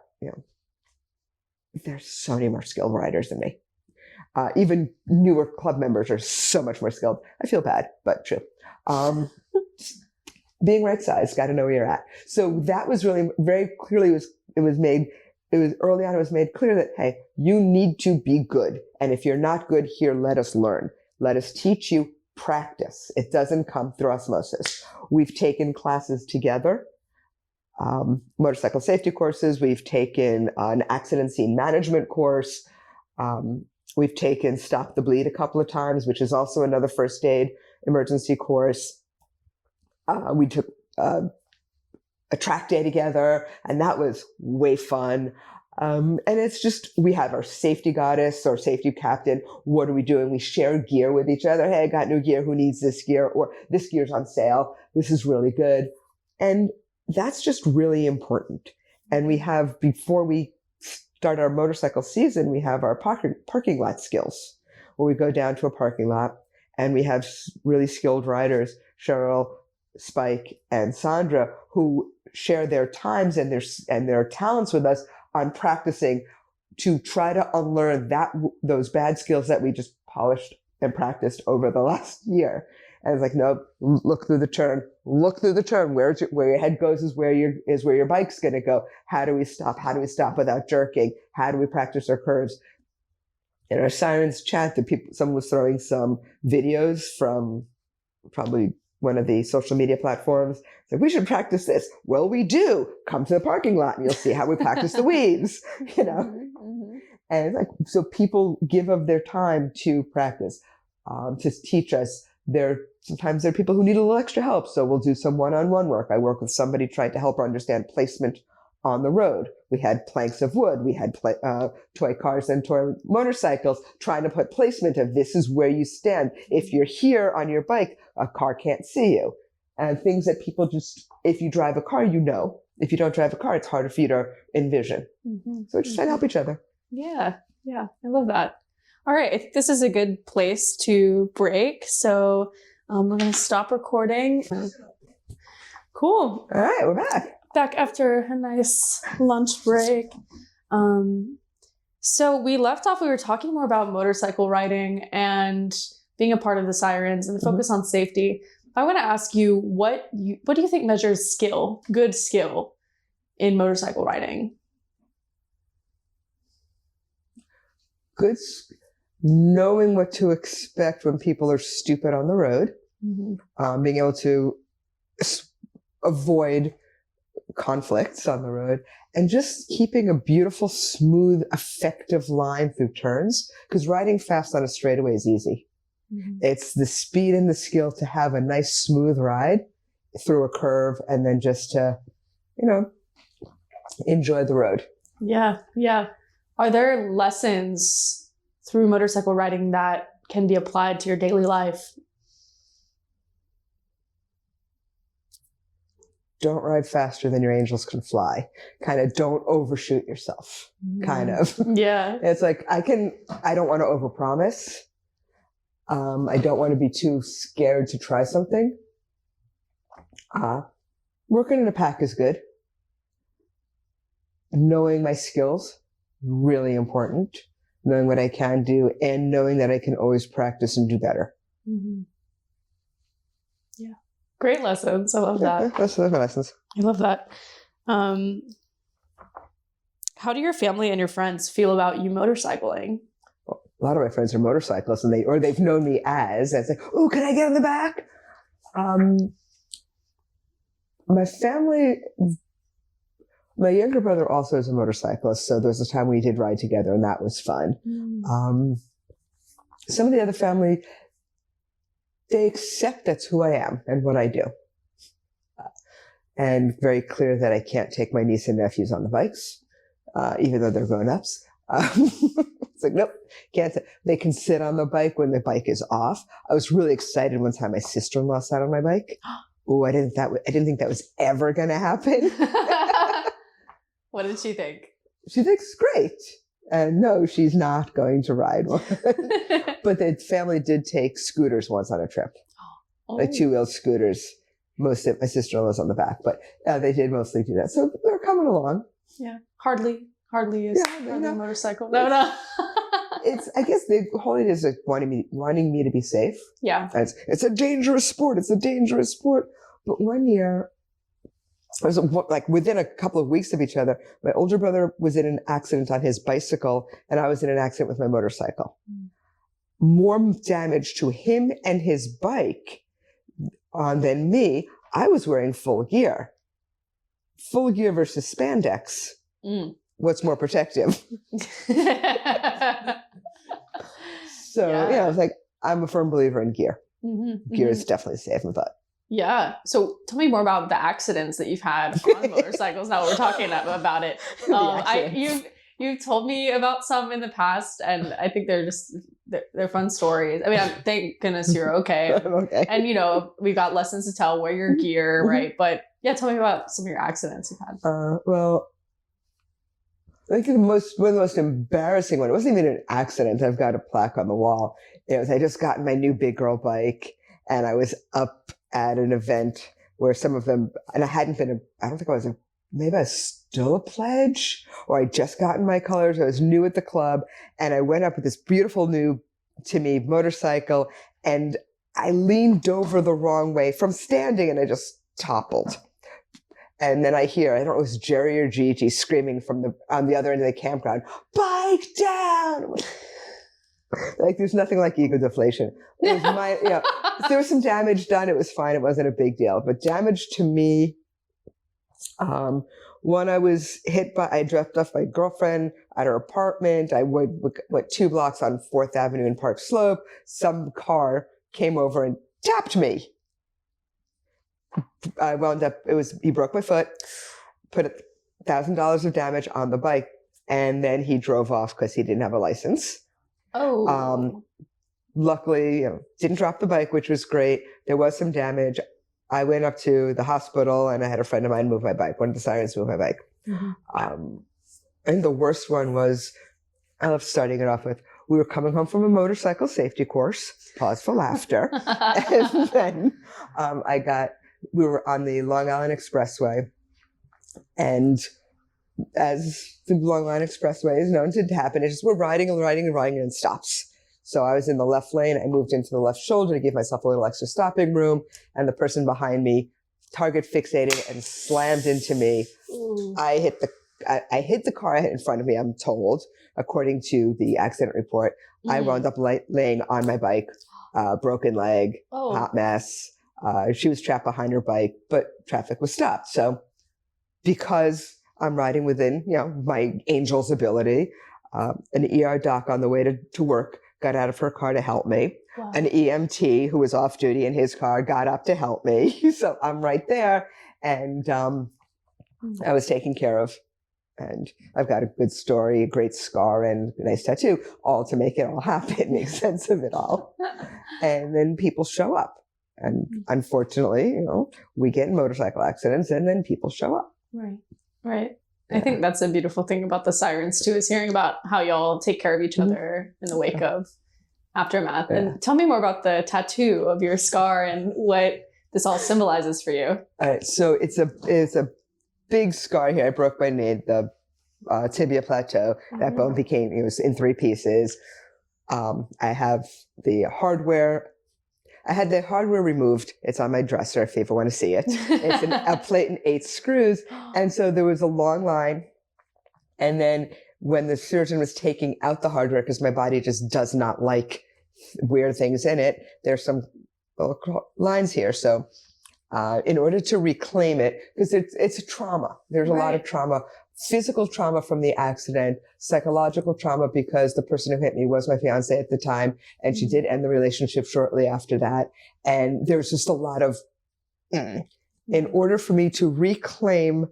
there's so many more skilled riders than me. Even newer club members are so much more skilled. I feel bad, but true. Being right size, got to know where you're at. So that was really very clearly, it was early on, it was made clear that, hey, you need to be good. And if you're not good here, let us learn. Let us teach you, practice. It doesn't come through osmosis. We've taken classes together. Motorcycle safety courses. We've taken an accident scene management course. We've taken Stop the Bleed a couple of times, which is also another first aid emergency course. We took a track day together, and that was way fun. And it's just, we have our safety goddess or safety captain. What are we doing? We share gear with each other. Hey, I got new gear. Who needs this gear? Or this gear's on sale. This is really good. And that's just really important. And we have, before we start our motorcycle season, we have our parking lot skills, where we go down to a parking lot and we have really skilled riders, Cheryl, Spike, and Sandra, who share their times and their talents with us on practicing to try to unlearn those bad skills that we just polished and practiced over the last year. And it's like, no, look through the turn. Where your head goes is where your bike's going to go. How do we stop? How do we stop without jerking? How do we practice our curves? In our Sirens chat, someone was throwing some videos from probably one of the social media platforms. So we should practice this. Well, we do. Come to the parking lot and you'll see how we practice the weaves, Mm-hmm. And it's like, so people give of their time to practice, to teach us. Sometimes there are people who need a little extra help. So we'll do some one-on-one work. I work with somebody trying to help her understand placement on the road. We had planks of wood. We had toy cars and toy motorcycles, trying to put placement of, this is where you stand. If you're here on your bike, a car can't see you. And things that people just, if you drive a car, If you don't drive a car, it's harder for you to envision. Mm-hmm. So we're just trying to help each other. Yeah. I love that. All right. I think this is a good place to break. So we're going to stop recording. Cool. All right. We're back. Back after a nice lunch break. So we left off, we were talking more about motorcycle riding and being a part of the Sirens and the focus on safety. I want to ask you, what do you think measures skill, good skill in motorcycle riding? Knowing what to expect when people are stupid on the road, being able to avoid conflicts on the road, and just keeping a beautiful, smooth, effective line through turns, because riding fast on a straightaway is easy. It's the speed and the skill to have a nice, smooth ride through a curve, and then just to enjoy the road. Yeah. Yeah. Are there lessons through motorcycle riding that can be applied to your daily life? Don't ride faster than your angels can fly. Kind of don't overshoot yourself. Kind of. Yeah. It's like, I don't want to overpromise. I don't want to be too scared to try something. Working in a pack is good. Knowing my skills, really important. Knowing what I can do and knowing that I can always practice and do better. Mm-hmm. Yeah. Great lessons. I love that. Those are my lessons. I love that. How do your family and your friends feel about you motorcycling? Well, a lot of my friends are motorcyclists, and they've known me as like, "Oh, can I get on the back?" My family, my younger brother also is a motorcyclist, so there was a time we did ride together, and that was fun. Some of the other family, they accept that's who I am and what I do. And very clear that I can't take my niece and nephews on the bikes, even though they're grown-ups. It's like, nope, can't. They can sit on the bike when the bike is off. I was really excited one time my sister-in-law sat on my bike. Oh, I didn't think that was ever going to happen. What did she think? She thinks great. And no, she's not going to ride one. But the family did take scooters once on a trip, like two-wheeled scooters. Most of my sister-in-law's on the back, but they did mostly do that. So they're coming along. Yeah, hardly is a motorcycle. No. I guess the whole idea is like wanting me to be safe. Yeah, it's a dangerous sport. It's a dangerous sport. But one year, it was like within a couple of weeks of each other, my older brother was in an accident on his bicycle, and I was in an accident with my motorcycle. More damage to him and his bike than me. I was wearing full gear. Full gear versus spandex. What's more protective? So, I was like, I'm a firm believer in gear. Gear is definitely safe, I thought. Yeah. So tell me more about the accidents that you've had on motorcycles. Now we're talking about it. You've told me about some in the past, and I think they're fun stories. I mean, thank goodness you're okay. I'm okay. And we got lessons to tell. Wear your gear, right? But yeah, tell me about some of your accidents you've had. Well, I think one of the most embarrassing one. It wasn't even an accident. I've got a plaque on the wall. I just gotten my new big girl bike, and I was up at an event where some of them, and I don't think I was maybe I was still a pledge, or I just gotten my colors. I was new at the club, and I went up with this beautiful new, to me, motorcycle, and I leaned over the wrong way from standing, and I just toppled. And then I hear, I don't know if it was Jerry or Gigi screaming on the other end of the campground, "Bike down!" Like, there's nothing like ego deflation. It was there was some damage done. It was fine. It wasn't a big deal. But damage to me, when I was I dropped off my girlfriend at her apartment. I went 2 blocks on 4th Avenue in Park Slope. Some car came over and tapped me. I wound up, he broke my foot, put $1,000 of damage on the bike, and then he drove off because he didn't have a license. Luckily, didn't drop the bike, which was great. There was some damage. I went up to the hospital, and I had a friend of mine move my bike. One of the Sirens moved my bike. I think the worst one was, I love starting it off with, we were coming home from a motorcycle safety course, pause for laughter. And then we were on the Long Island Expressway, and as the Long Island Expressway is known to happen, it's just we're riding and it stops. So I was in the left lane. I moved into the left shoulder to give myself a little extra stopping room, and the person behind me target fixated and slammed into me. I hit the car in front of me, I'm told, according to the accident report. I wound up laying on my bike, broken leg, hot mess. She was trapped behind her bike, but traffic was stopped. So because I'm riding within, my angel's ability, an ER doc on the way to work got out of her car to help me. Wow. An EMT who was off duty in his car got up to help me. So I'm right there. And I was taken care of. And I've got a good story, a great scar, and a nice tattoo, all to make it all happen, make sense of it all. And then people show up. And unfortunately, we get in motorcycle accidents and then people show up. Right. Right. I think that's a beautiful thing about the Sirens too, is hearing about how y'all take care of each other in the wake of aftermath. Yeah. And tell me more about the tattoo of your scar and what this all symbolizes for you. All right. So it's a big scar here. I broke my knee, the tibia plateau. That bone it was in 3 pieces. I have the hardware. I had the hardware removed. It's on my dresser if you ever want to see it. It's a plate and 8 screws. And so there was a long line. And then when the surgeon was taking out the hardware, because my body just does not like weird things in it, there's some lines here. So in order to reclaim it, because it's a trauma. There's a lot of trauma. Physical trauma from the accident, psychological trauma because the person who hit me was my fiance at the time, and she did end the relationship shortly after that. And there's just a lot of, in order for me to reclaim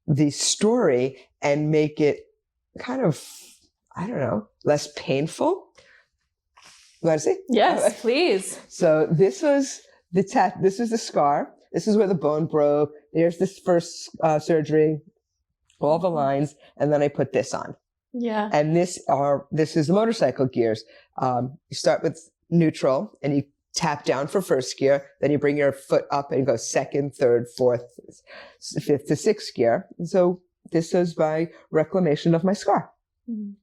the story and make it kind of, I don't know, less painful. You want to see? Yes, please. So this was this is the scar. This is where the bone broke. There's this first surgery. All the lines, and then I put this on. Yeah. And this is the motorcycle gears. You start with neutral, and you tap down for first gear. Then you bring your foot up and go second, third, fourth, fifth to sixth gear. And so this is my reclamation of my scar. Mm-hmm.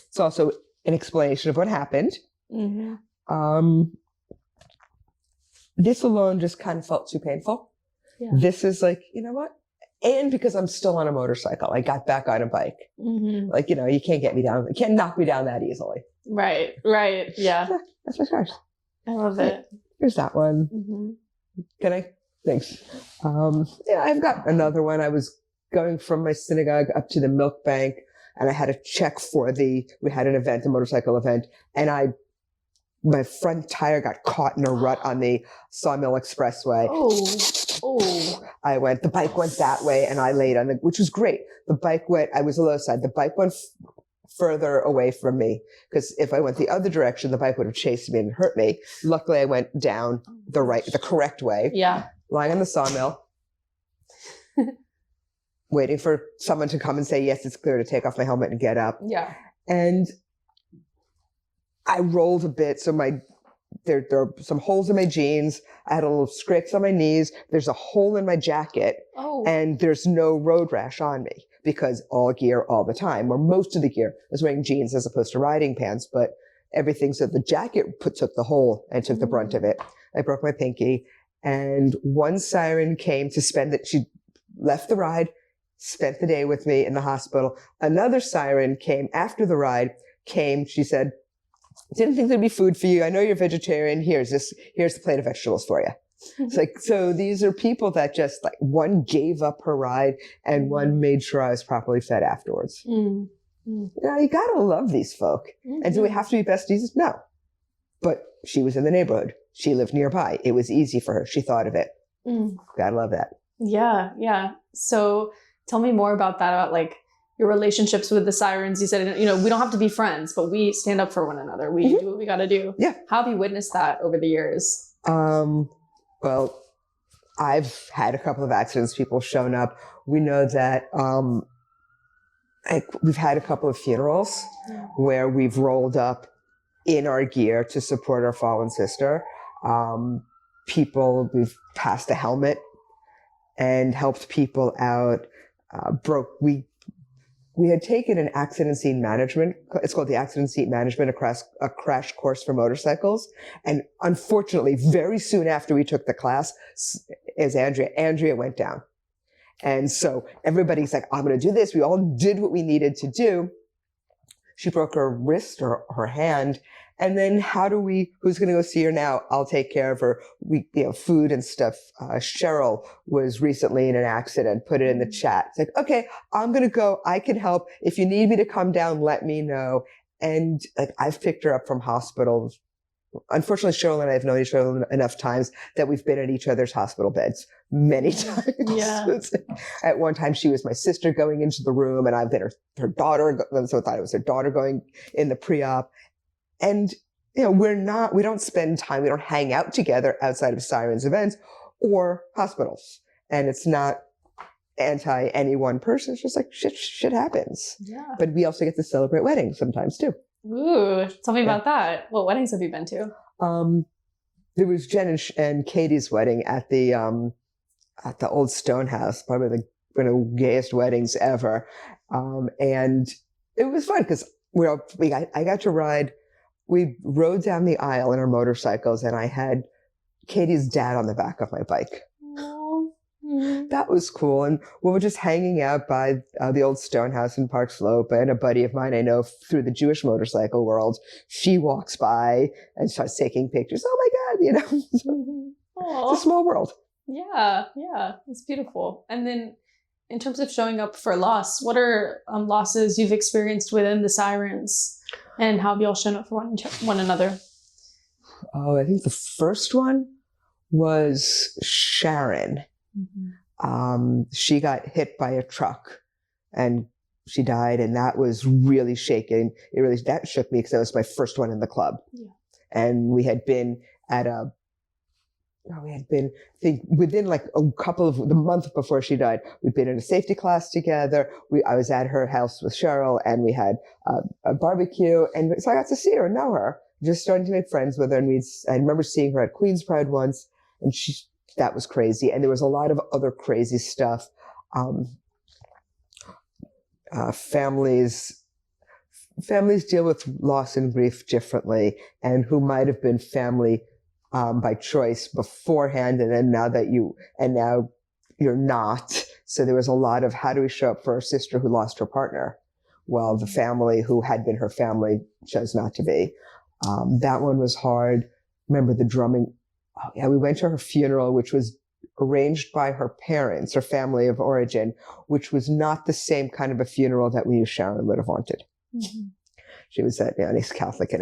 It's also an explanation of what happened. Mm-hmm. This alone just kind of felt too painful. Yeah. This is like, you know what? And because I'm still on a motorcycle, I got back on a bike. Mm-hmm. Like, you can't get me down. You can't knock me down that easily. Right. Yeah. That's my scars. I love it. Here's that one. Mm-hmm. Can I? Thanks. I've got another one. I was going from my synagogue up to the milk bank, and I had a check we had an event, a motorcycle event, and my front tire got caught in a rut on the Sawmill Expressway. Oh, the bike went that way, and I laid on which was great. I was a low side. The bike went further away from me, because if I went the other direction, the bike would have chased me and hurt me. Luckily, I went down the correct way. Yeah. Lying on the sawmill, waiting for someone to come and say, yes, it's clear to take off my helmet and get up. Yeah. And I rolled a bit, so there are some holes in my jeans. I had a little scratch on my knees. There's a hole in my jacket. And there's no road rash on me because all gear all the time, or most of the gear. I was wearing jeans as opposed to riding pants, but everything. So the jacket took the hole and took the brunt of it. I broke my pinky, and one siren came to spend it. She left the ride, spent the day with me in the hospital. Another siren came after the ride, she said, didn't think there'd be food for you. I know you're vegetarian. Here's the plate of vegetables for you. It's like, so these are people that just like, one gave up her ride and one made sure I was properly fed afterwards. You gotta love these folk. And do we have to be besties? No. But she was in the neighborhood. She lived nearby. It was easy for her. She thought of it. Gotta love that. Yeah. So tell me more about that, about like your relationships with the Sirens. You said, we don't have to be friends, but we stand up for one another. We do what we got to do. Yeah. How have you witnessed that over the years? Well, I've had a couple of accidents, people shown up. We know that we've had a couple of funerals where we've rolled up in our gear to support our fallen sister. We've passed a helmet and helped people out. We had taken an accident scene management. It's called the accident scene management, a crash course for motorcycles. And unfortunately, very soon after we took the class, Andrea went down. And so everybody's like, I'm going to do this. We all did what we needed to do. She broke her wrist or her hand. And then who's going to go see her now? I'll take care of her. Food and stuff. Cheryl was recently in an accident, put it in the chat. It's like, okay, I'm going to go. I can help. If you need me to come down, let me know. And like, I've picked her up from hospitals. Unfortunately, Cheryl and I have known each other enough times that we've been at each other's hospital beds. many times. Yeah. At one time, she was my sister going into the room, and I then her daughter, so I thought it was her daughter going in the pre-op. And, we don't spend time, we don't hang out together outside of Sirens events or hospitals. And it's not anti any one person. It's just like shit happens. Yeah. But we also get to celebrate weddings sometimes too. Ooh, tell me about that. What weddings have you been to? There was Jen and Katie's wedding at the old Stone House, probably one of the gayest weddings ever. And it was fun because I got to ride. We rode down the aisle in our motorcycles, and I had Katie's dad on the back of my bike. Oh. Mm-hmm. That was cool. And we were just hanging out by the old Stone House in Park Slope. And a buddy of mine I know through the Jewish motorcycle world, she walks by and starts taking pictures. Oh my God, It's a small world. Yeah, it's beautiful. And then in terms of showing up for loss, what are losses you've experienced within the Sirens, and how have you all shown up for one another? Oh, I think the first one was Sharon. Mm-hmm. She got hit by a truck and she died, and that was really shaking. That shook me because that was my first one in the club. Yeah. And we had been at I think within like a couple of the month before she died, we'd been in a safety class together. I was at her house with Cheryl, and we had a barbecue, and so I got to see her and know her, just starting to make friends with her. And I remember seeing her at Queen's Pride once, and that was crazy. And there was a lot of other crazy stuff. Families deal with loss and grief differently, and who might have been family by choice beforehand, and now you're not. So there was a lot of, how do we show up for our sister who lost her partner? Well, the family who had been her family chose not to be. That one was hard. Remember the drumming. Oh yeah, we went to her funeral, which was arranged by her parents, her family of origin, which was not the same kind of a funeral that we knew Sharon would have wanted. Mm-hmm. She was a nice Catholic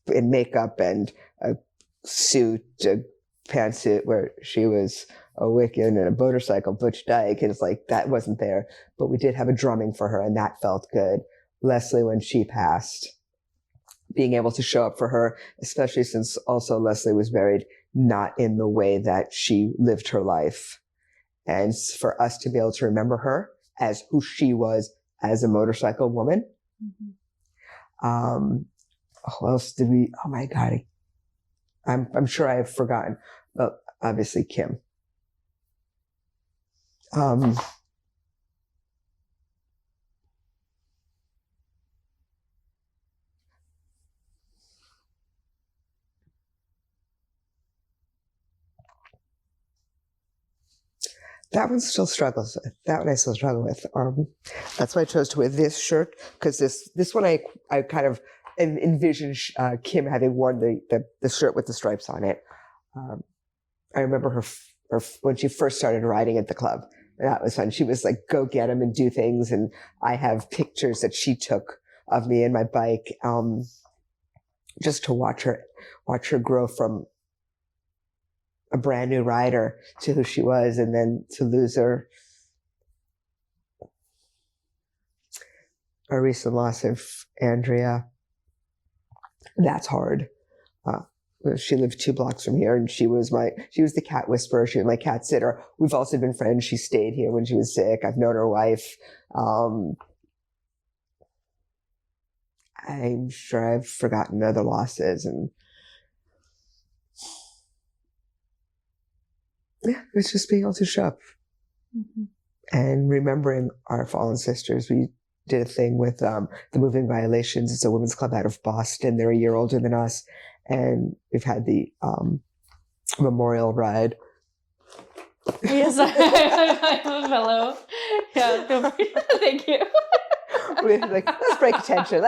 in makeup and a suit, a pantsuit, where she was a Wiccan and a motorcycle, Butch Dyke. And it's like, that wasn't there. But we did have a drumming for her, and that felt good. Leslie, when she passed, being able to show up for her, especially since also Leslie was buried not in the way that she lived her life. And for us to be able to remember her as who she was as a motorcycle woman. Mm-hmm. Who else did we, oh my God, I'm sure I have forgotten. Obviously Kim. That one still struggles. That one I still struggle with. That's why I chose to wear this shirt, because this one I kind of envision Kim having worn the shirt with the stripes on it. I remember her when she first started riding at the club. That was fun. She was like, go get them and do things. And I have pictures that she took of me and my bike, just to watch her grow from a brand new rider to who she was, and then to lose her. Our recent loss of Andrea, that's hard. She lived 2 blocks from here, and she was the cat whisperer. She was my cat sitter. We've also been friends. She stayed here when she was sick. I've known her wife. I'm sure I've forgotten other losses, and yeah, it's just being able to show up. Mm-hmm. And remembering our fallen sisters. We did a thing with the Moving Violations. It's a women's club out of Boston. They're a year older than us. And we've had the memorial ride. Yes, I'm a fellow. Yeah, thank you. We're like, let's break tension.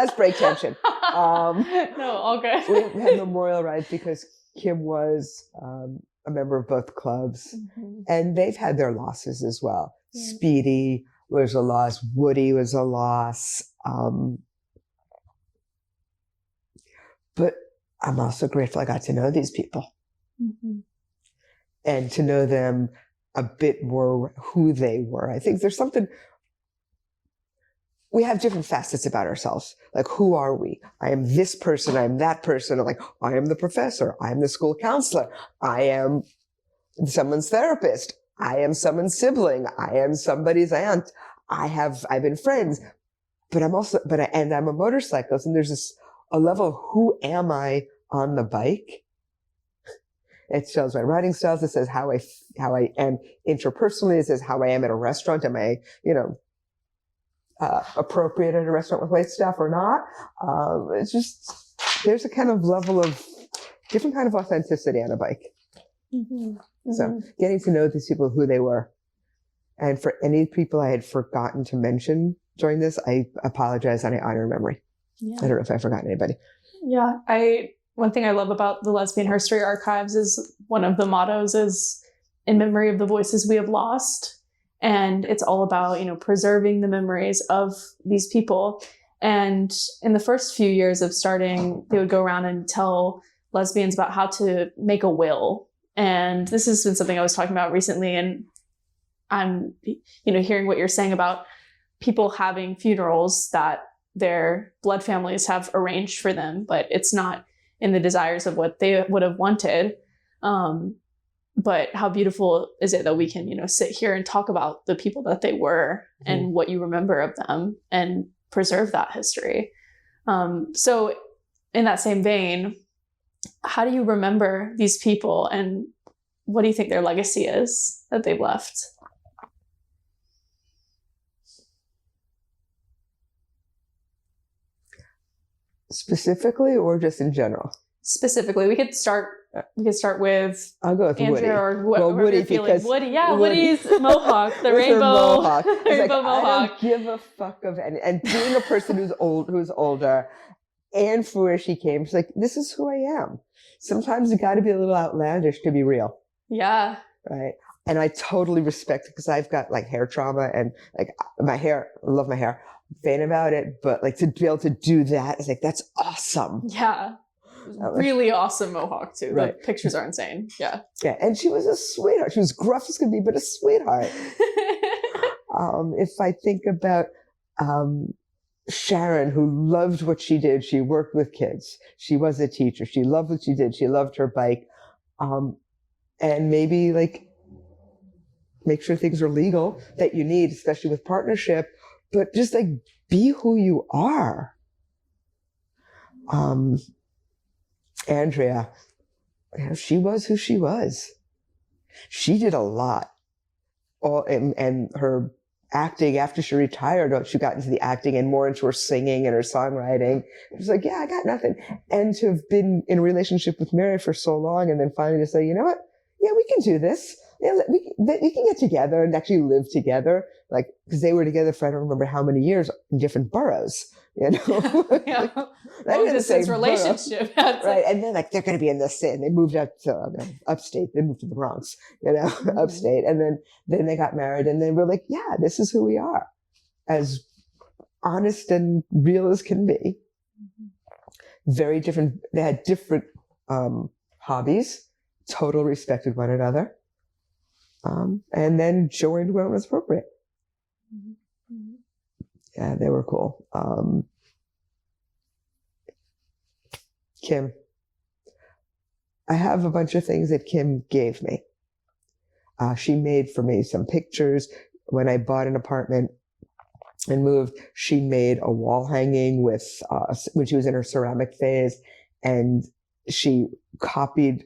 No, all good. We had memorial rides because Kim was a member of both clubs, mm-hmm. and they've had their losses as well. Yeah. Speedy was a loss. Woody was a loss. But I'm also grateful I got to know these people, mm-hmm. and to know them a bit more who they were. I think there's something, we have different facets about ourselves. Like, who are we? I am this person. I am that person. I'm like, I am the professor. I am the school counselor. I am someone's therapist. I am someone's sibling. I am somebody's aunt. I've been friends, but I'm a motorcyclist. And there's a level of who am I on the bike? It shows my writing styles. It says how I am interpersonally. It says how I am at a restaurant. Am I, appropriate at a restaurant with wait staff or not? It's just, there's a kind of level of different kind of authenticity on a bike. Mm-hmm. So getting to know these people, who they were. And for any people I had forgotten to mention during this, I apologize and I honor memory. Yeah. I don't know if I forgot anybody. Yeah. One thing I love about the Lesbian Herstory Archives is one of the mottos is in memory of the voices we have lost. And it's all about, preserving the memories of these people. And in the first few years of starting, they would go around and tell lesbians about how to make a will. And this has been something I was talking about recently. And I'm, hearing what you're saying about people having funerals that their blood families have arranged for them, but it's not in the desires of what they would have wanted. But how beautiful is it that we can, sit here and talk about the people that they were and what you remember of them and preserve that history. So in that same vein, how do you remember these people and what do you think their legacy is that they've left? Specifically or just in general? Specifically, we could start with I'll go with Andrea Woody. or whoever Woody, you're feeling. because Woody, Woody's mohawk, the with her rainbow mohawk. It's rainbow like, mohawk. I don't give a fuck of any. And being a person who's older, and for where she came, she's like, this is who I am. Sometimes you got to be a little outlandish to be real. Yeah. Right. And I totally respect it because I've got like hair trauma and like my hair, I love my hair, vain about it, but like to be able to do that is like, that's awesome. Yeah. Really awesome mohawk too. Right. The pictures are insane. Yeah. Yeah. And she was a sweetheart. She was gruff as could be, but a sweetheart. If I think about Sharon, who loved what she did, she worked with kids. She was a teacher. She loved what she did. She loved her bike. And maybe like make sure things are legal that you need, especially with partnership, but just like be who you are. Andrea, she was who she was. She did a lot. And her acting, after she retired, she got into the acting and more into her singing and her songwriting. She was like, yeah, I got nothing. And to have been in a relationship with Mary for so long and then finally to say, you know what? Yeah, we can do this. Yeah, we can get together and actually live together. Like, because they were together for I don't remember how many years in different boroughs. Yeah. Long distance relationship. Right. And then like they're going to be in this city. And they moved out to upstate. They moved to the Bronx, upstate. And then they got married and they were like, yeah, this is who we are. As honest and real as can be. Very different. They had different hobbies, totally respected one another. And then joined when it was appropriate. Yeah, they were cool. Kim. I have a bunch of things that Kim gave me. She made for me some pictures. When I bought an apartment and moved, she made a wall hanging with, when she was in her ceramic phase, and she copied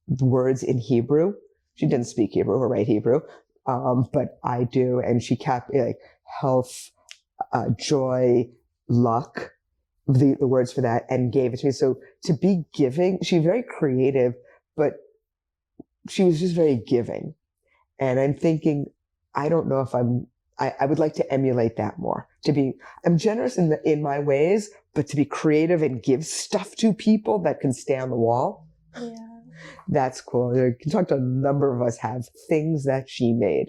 words in Hebrew. She didn't speak Hebrew or write Hebrew, but I do. And she kept like health, joy, luck, the words for that, and gave it to me. So to be giving, she's very creative, but she was just very giving. And I'm thinking, I don't know if I would like to emulate that more. I'm generous in my ways, but to be creative and give stuff to people that can stay on the wall. Yeah. That's cool. You can talk to a number of us have things that she made.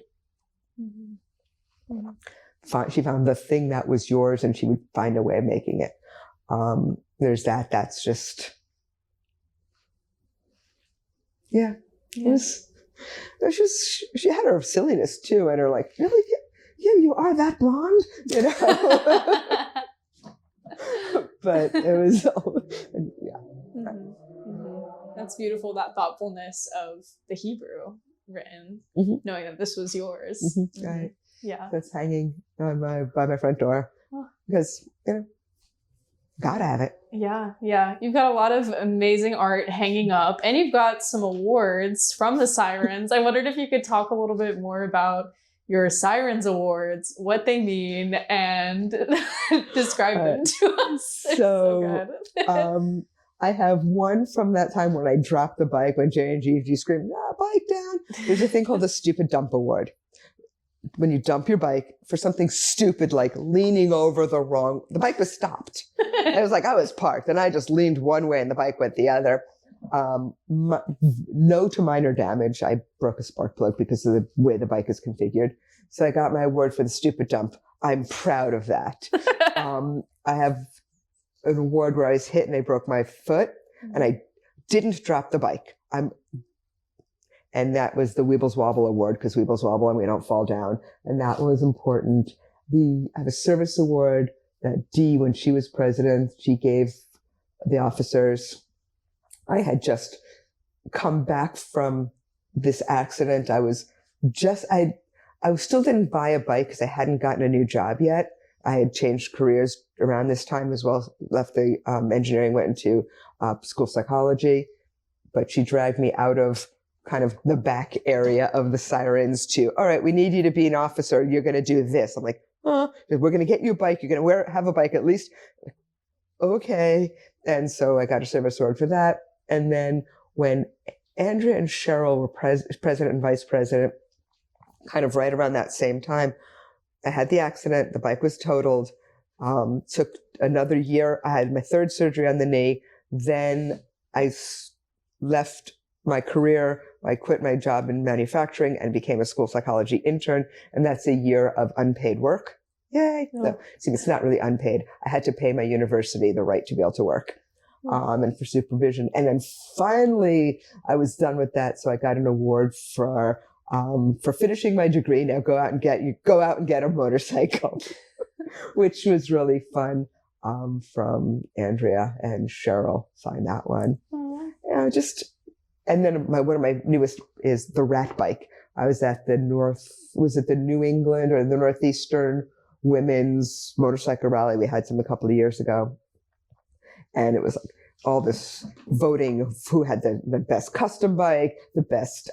She found the thing that was yours and she would find a way of making it. There's that. That's just, yeah. It She had her silliness too, and her like, really, yeah, you are that blonde, you know. But it was, yeah. That's beautiful. That thoughtfulness of the Hebrew written, knowing that this was yours. Right. Yeah. That's hanging on by my front door because gotta have it. Yeah. You've got a lot of amazing art hanging up, and you've got some awards from the Sirens. I wondered if you could talk a little bit more about your Sirens Awards, what they mean, and describe them to us. So I have one from that time when I dropped the bike when J and Gigi screamed, bike down. There's a thing called the Stupid Dump Award. When you dump your bike for something stupid like leaning over the bike was stopped. It was like I was parked and I just leaned one way and the bike went the other. No to minor damage. I broke a spark plug because of the way the bike is configured. So I got my award for the stupid dump. I'm proud of that. I have an award where I was hit and I broke my foot and I didn't drop the bike. And that was the Weebles Wobble Award because Weebles Wobble and we don't fall down. And that was important. I have a service award that Dee, when she was president, she gave the officers. I had just come back from this accident. I still didn't buy a bike because I hadn't gotten a new job yet. I had changed careers around this time as well, left the engineering, went into school psychology, but she dragged me out of kind of the back area of the Sirens to, all right, we need you to be an officer. You're going to do this. I'm like, we're going to get you a bike. You're going to have a bike at least. Okay. And so I got a service award for that. And then when Andrea and Cheryl were president and vice president, kind of right around that same time, I had the accident. The bike was totaled. Took another year. I had my third surgery on the knee. Then I left my career. I quit my job in manufacturing and became a school psychology intern. And that's a year of unpaid work. Yay. Oh. No, see, it's not really unpaid. I had to pay my university the right to be able to work. And for supervision. And then finally I was done with that. So I got an award for finishing my degree. Now go out and get a motorcycle, which was really fun. From Andrea and Cheryl, signed that one. And then one of my newest is the rat bike. I was at the New England or the Northeastern Women's Motorcycle Rally. We had some a couple of years ago. And it was like all this voting of who had the best custom bike, the best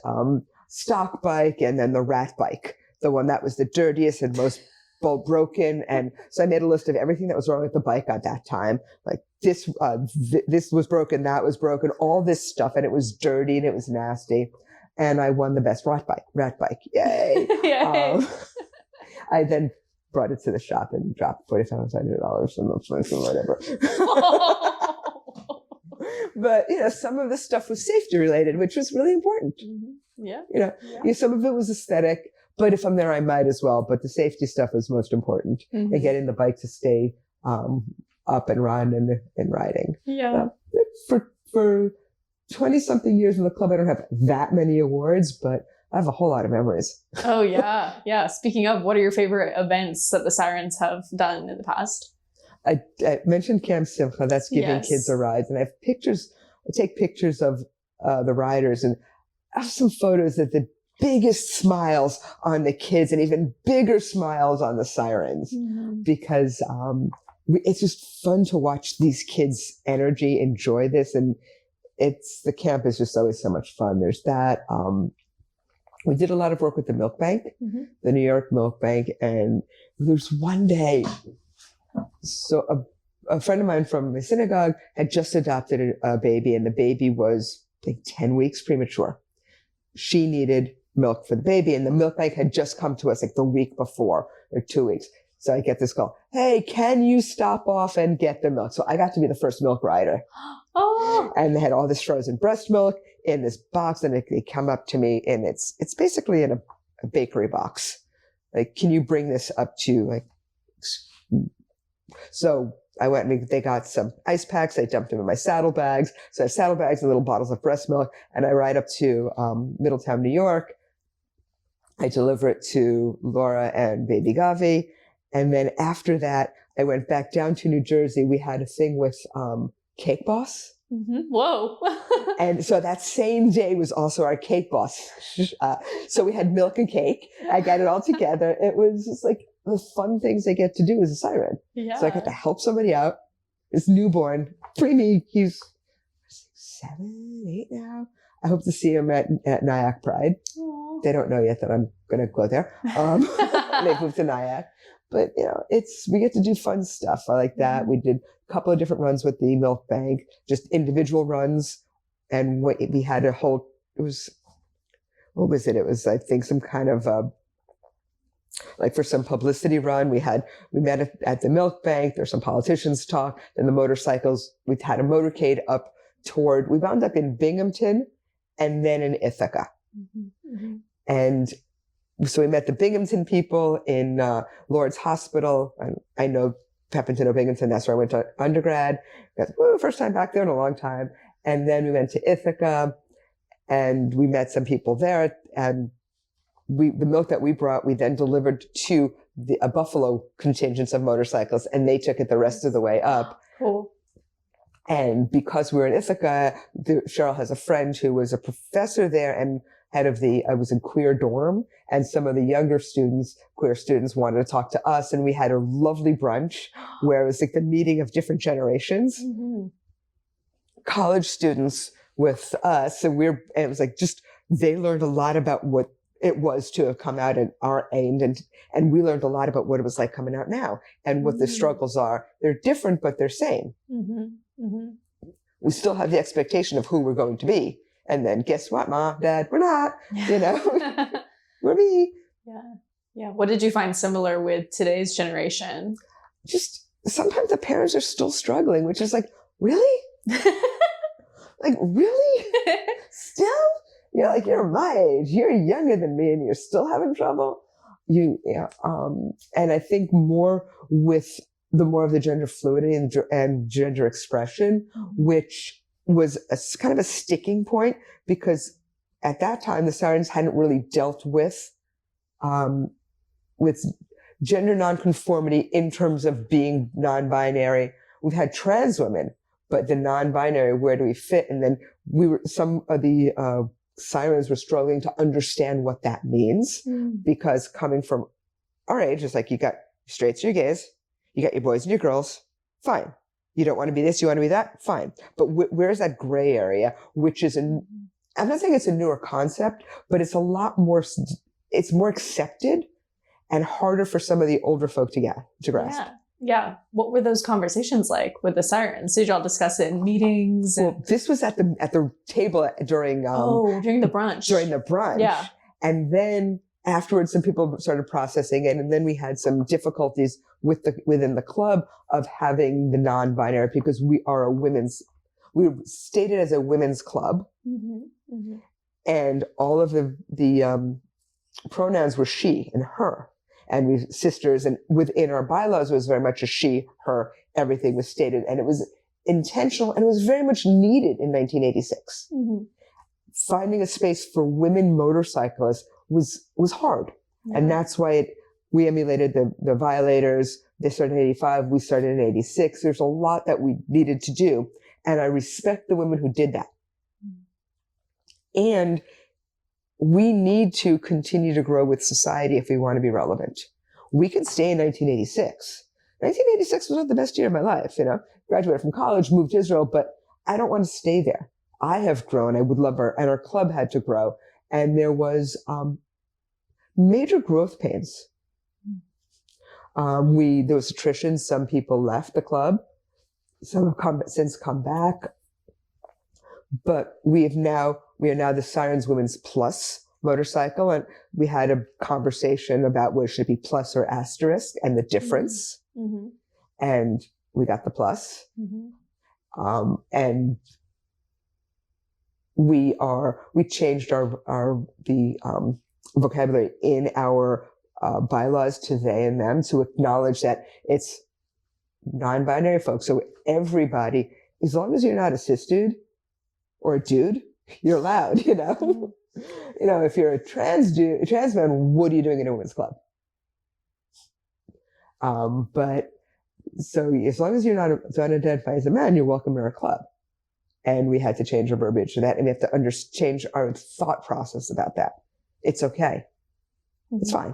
stock bike, and then the rat bike, the one that was the dirtiest and most broken. And so I made a list of everything that was wrong with the bike at that time. Like this was broken, that was broken, all this stuff. And it was dirty and it was nasty. And I won the best rat bike. Yay. Yay. I then brought it to the shop and dropped $4,500 on those or whatever. But, some of the stuff was safety related, which was really important. Yeah. Some of it was aesthetic, but if I'm there, I might as well. But the safety stuff was most important and getting the bike to stay up and run and riding. Yeah. For 20 something years in the club, I don't have that many awards, but I have a whole lot of memories. Oh, yeah. Yeah. Speaking of, what are your favorite events that the Sirens have done in the past? I mentioned Camp Simcha. That's giving kids a ride. And I have pictures. I take pictures of the riders and I have some photos of the biggest smiles on the kids and even bigger smiles on the Sirens because it's just fun to watch these kids' energy, enjoy this. And the camp is just always so much fun. There's that. We did a lot of work with the milk bank, the New York Milk Bank. And there's one day, so a friend of mine from my synagogue had just adopted a baby and the baby was like 10 weeks premature. She needed milk for the baby and the milk bank had just come to us like the week before or 2 weeks. So I get this call, hey, can you stop off and get the milk? So I got to be the first milk rider. Oh. And they had all this frozen breast milk in this box and they come up to me and it's basically in a bakery box. Like, can you bring this up to so I went and they got some ice packs. I dumped them in my saddlebags. So I have saddlebags and little bottles of breast milk. And I ride up to Middletown, New York. I deliver it to Laura and baby Gavi. And then after that, I went back down to New Jersey. We had a thing with Cake Boss. Mm-hmm. Whoa. And so that same day was also our Cake Boss. So we had milk and cake. I got it all together. It was just like the fun things I get to do as a siren. Yeah. So I get to help somebody out. This newborn, preemie, he's 7, 8 now. I hope to see him at Nyack Pride. Aww. They don't know yet that I'm going to go there. They've moved to Nyack. But, we get to do fun stuff. I like that. We did a couple of different runs with the milk bank, just individual runs. And we had what was it? It was, I think, some kind of, like for some publicity run, we met at the milk bank. There's some politicians talk. Then the motorcycles, we had a motorcade up we wound up in Binghamton and then in Ithaca. Mm-hmm. Mm-hmm. And so we met the Binghamton people in Lourdes Hospital. I know Pepperton or Binghamton. That's where I went to undergrad. First time back there in a long time. And then we went to Ithaca and we met some people there. And the milk that we brought, we then delivered to a Buffalo contingent of motorcyclists, and they took it the rest of the way up. Cool. And because we were in Ithaca, Cheryl has a friend who was a professor there and head of I was in queer dorm, and some of the younger queer students wanted to talk to us, and we had a lovely brunch where it was like the meeting of different generations, college students with us, and it was like they learned a lot about what it was to have come out at our end, and we learned a lot about what it was like coming out now and what the struggles are. They're different, but they're same. We still have the expectation of who we're going to be. And then guess what, Mom, Dad? We're not, we're me. Yeah. Yeah. What did you find similar with today's generation? Just sometimes the parents are still struggling, which is like, really? Like, really? Still? You're my age. You're younger than me and you're still having trouble. And I think more with the more of the gender fluidity and gender expression, which was kind of a sticking point because at that time the Sirens hadn't really dealt with gender nonconformity in terms of being non-binary. We've had trans women, but the non-binary, where do we fit? And then some of the Sirens were struggling to understand what that means because coming from our age, it's like you got straights or your gays, you got your boys and your girls, fine. You don't want to be this, you want to be that, fine. But where's that gray area, which is I'm not saying it's a newer concept, but it's a lot more, it's more accepted and harder for some of the older folk to grasp. Yeah. What were those conversations like with the Sirens? Did y'all discuss it in meetings? Well, this was at the table during during the brunch. During the brunch. Yeah. And then afterwards, some people started processing it, and then we had some difficulties within the club of having the non-binary because we were stated as a women's club, and all of the pronouns were she and her. And we sisters, and within our bylaws, it was very much a she, her, everything was stated. And it was intentional, and it was very much needed in 1986. Finding a space for women motorcyclists was hard. Yeah. And that's why we emulated the Violators. They started in 85, we started in 86. There's a lot that we needed to do. And I respect the women who did that. And we need to continue to grow with society if we want to be relevant. We can stay in 1986. 1986 was not the best year of my life, Graduated from college, moved to Israel, but I don't want to stay there. I have grown. I would love and our club had to grow. And there was major growth pains. There was attrition. Some people left the club. Some have since come back. But we are now the Sirens Women's Plus motorcycle, and we had a conversation about whether it should be plus or asterisk and the difference. And we got the plus. And we changed the vocabulary in our bylaws to they and them to acknowledge that it's non-binary folks. So everybody, as long as you're not a cis dude or a dude, you're allowed, you know? You know, if you're a trans dude, a trans man, what are you doing in a women's club? But so as long as you're not don't identify as a man, you're welcome in our club. And we had to change our verbiage to that, and we have to change our thought process about that. It's okay. It's fine.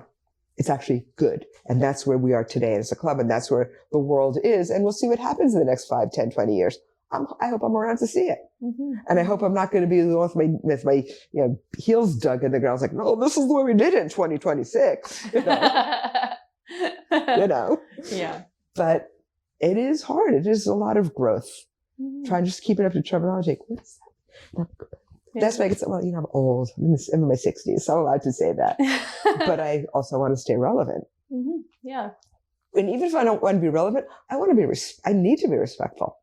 It's actually good. And that's where we are today as a club, and that's where the world is. And we'll see what happens in the next 5, 10, 20 years. I hope I'm around to see it. And I hope I'm not going to be the one with my heels dug in the ground. It's like, no, this is the way we did it in 2026. You know? Yeah. But it is hard. It is a lot of growth. Trying to just keep it up to terminology. Like, what is that? That's why I get so, well, you know, I'm old. I'm in my 60s, so I'm allowed to say that. But I also want to stay relevant. Yeah. And even if I don't want to be relevant, I need to be respectful.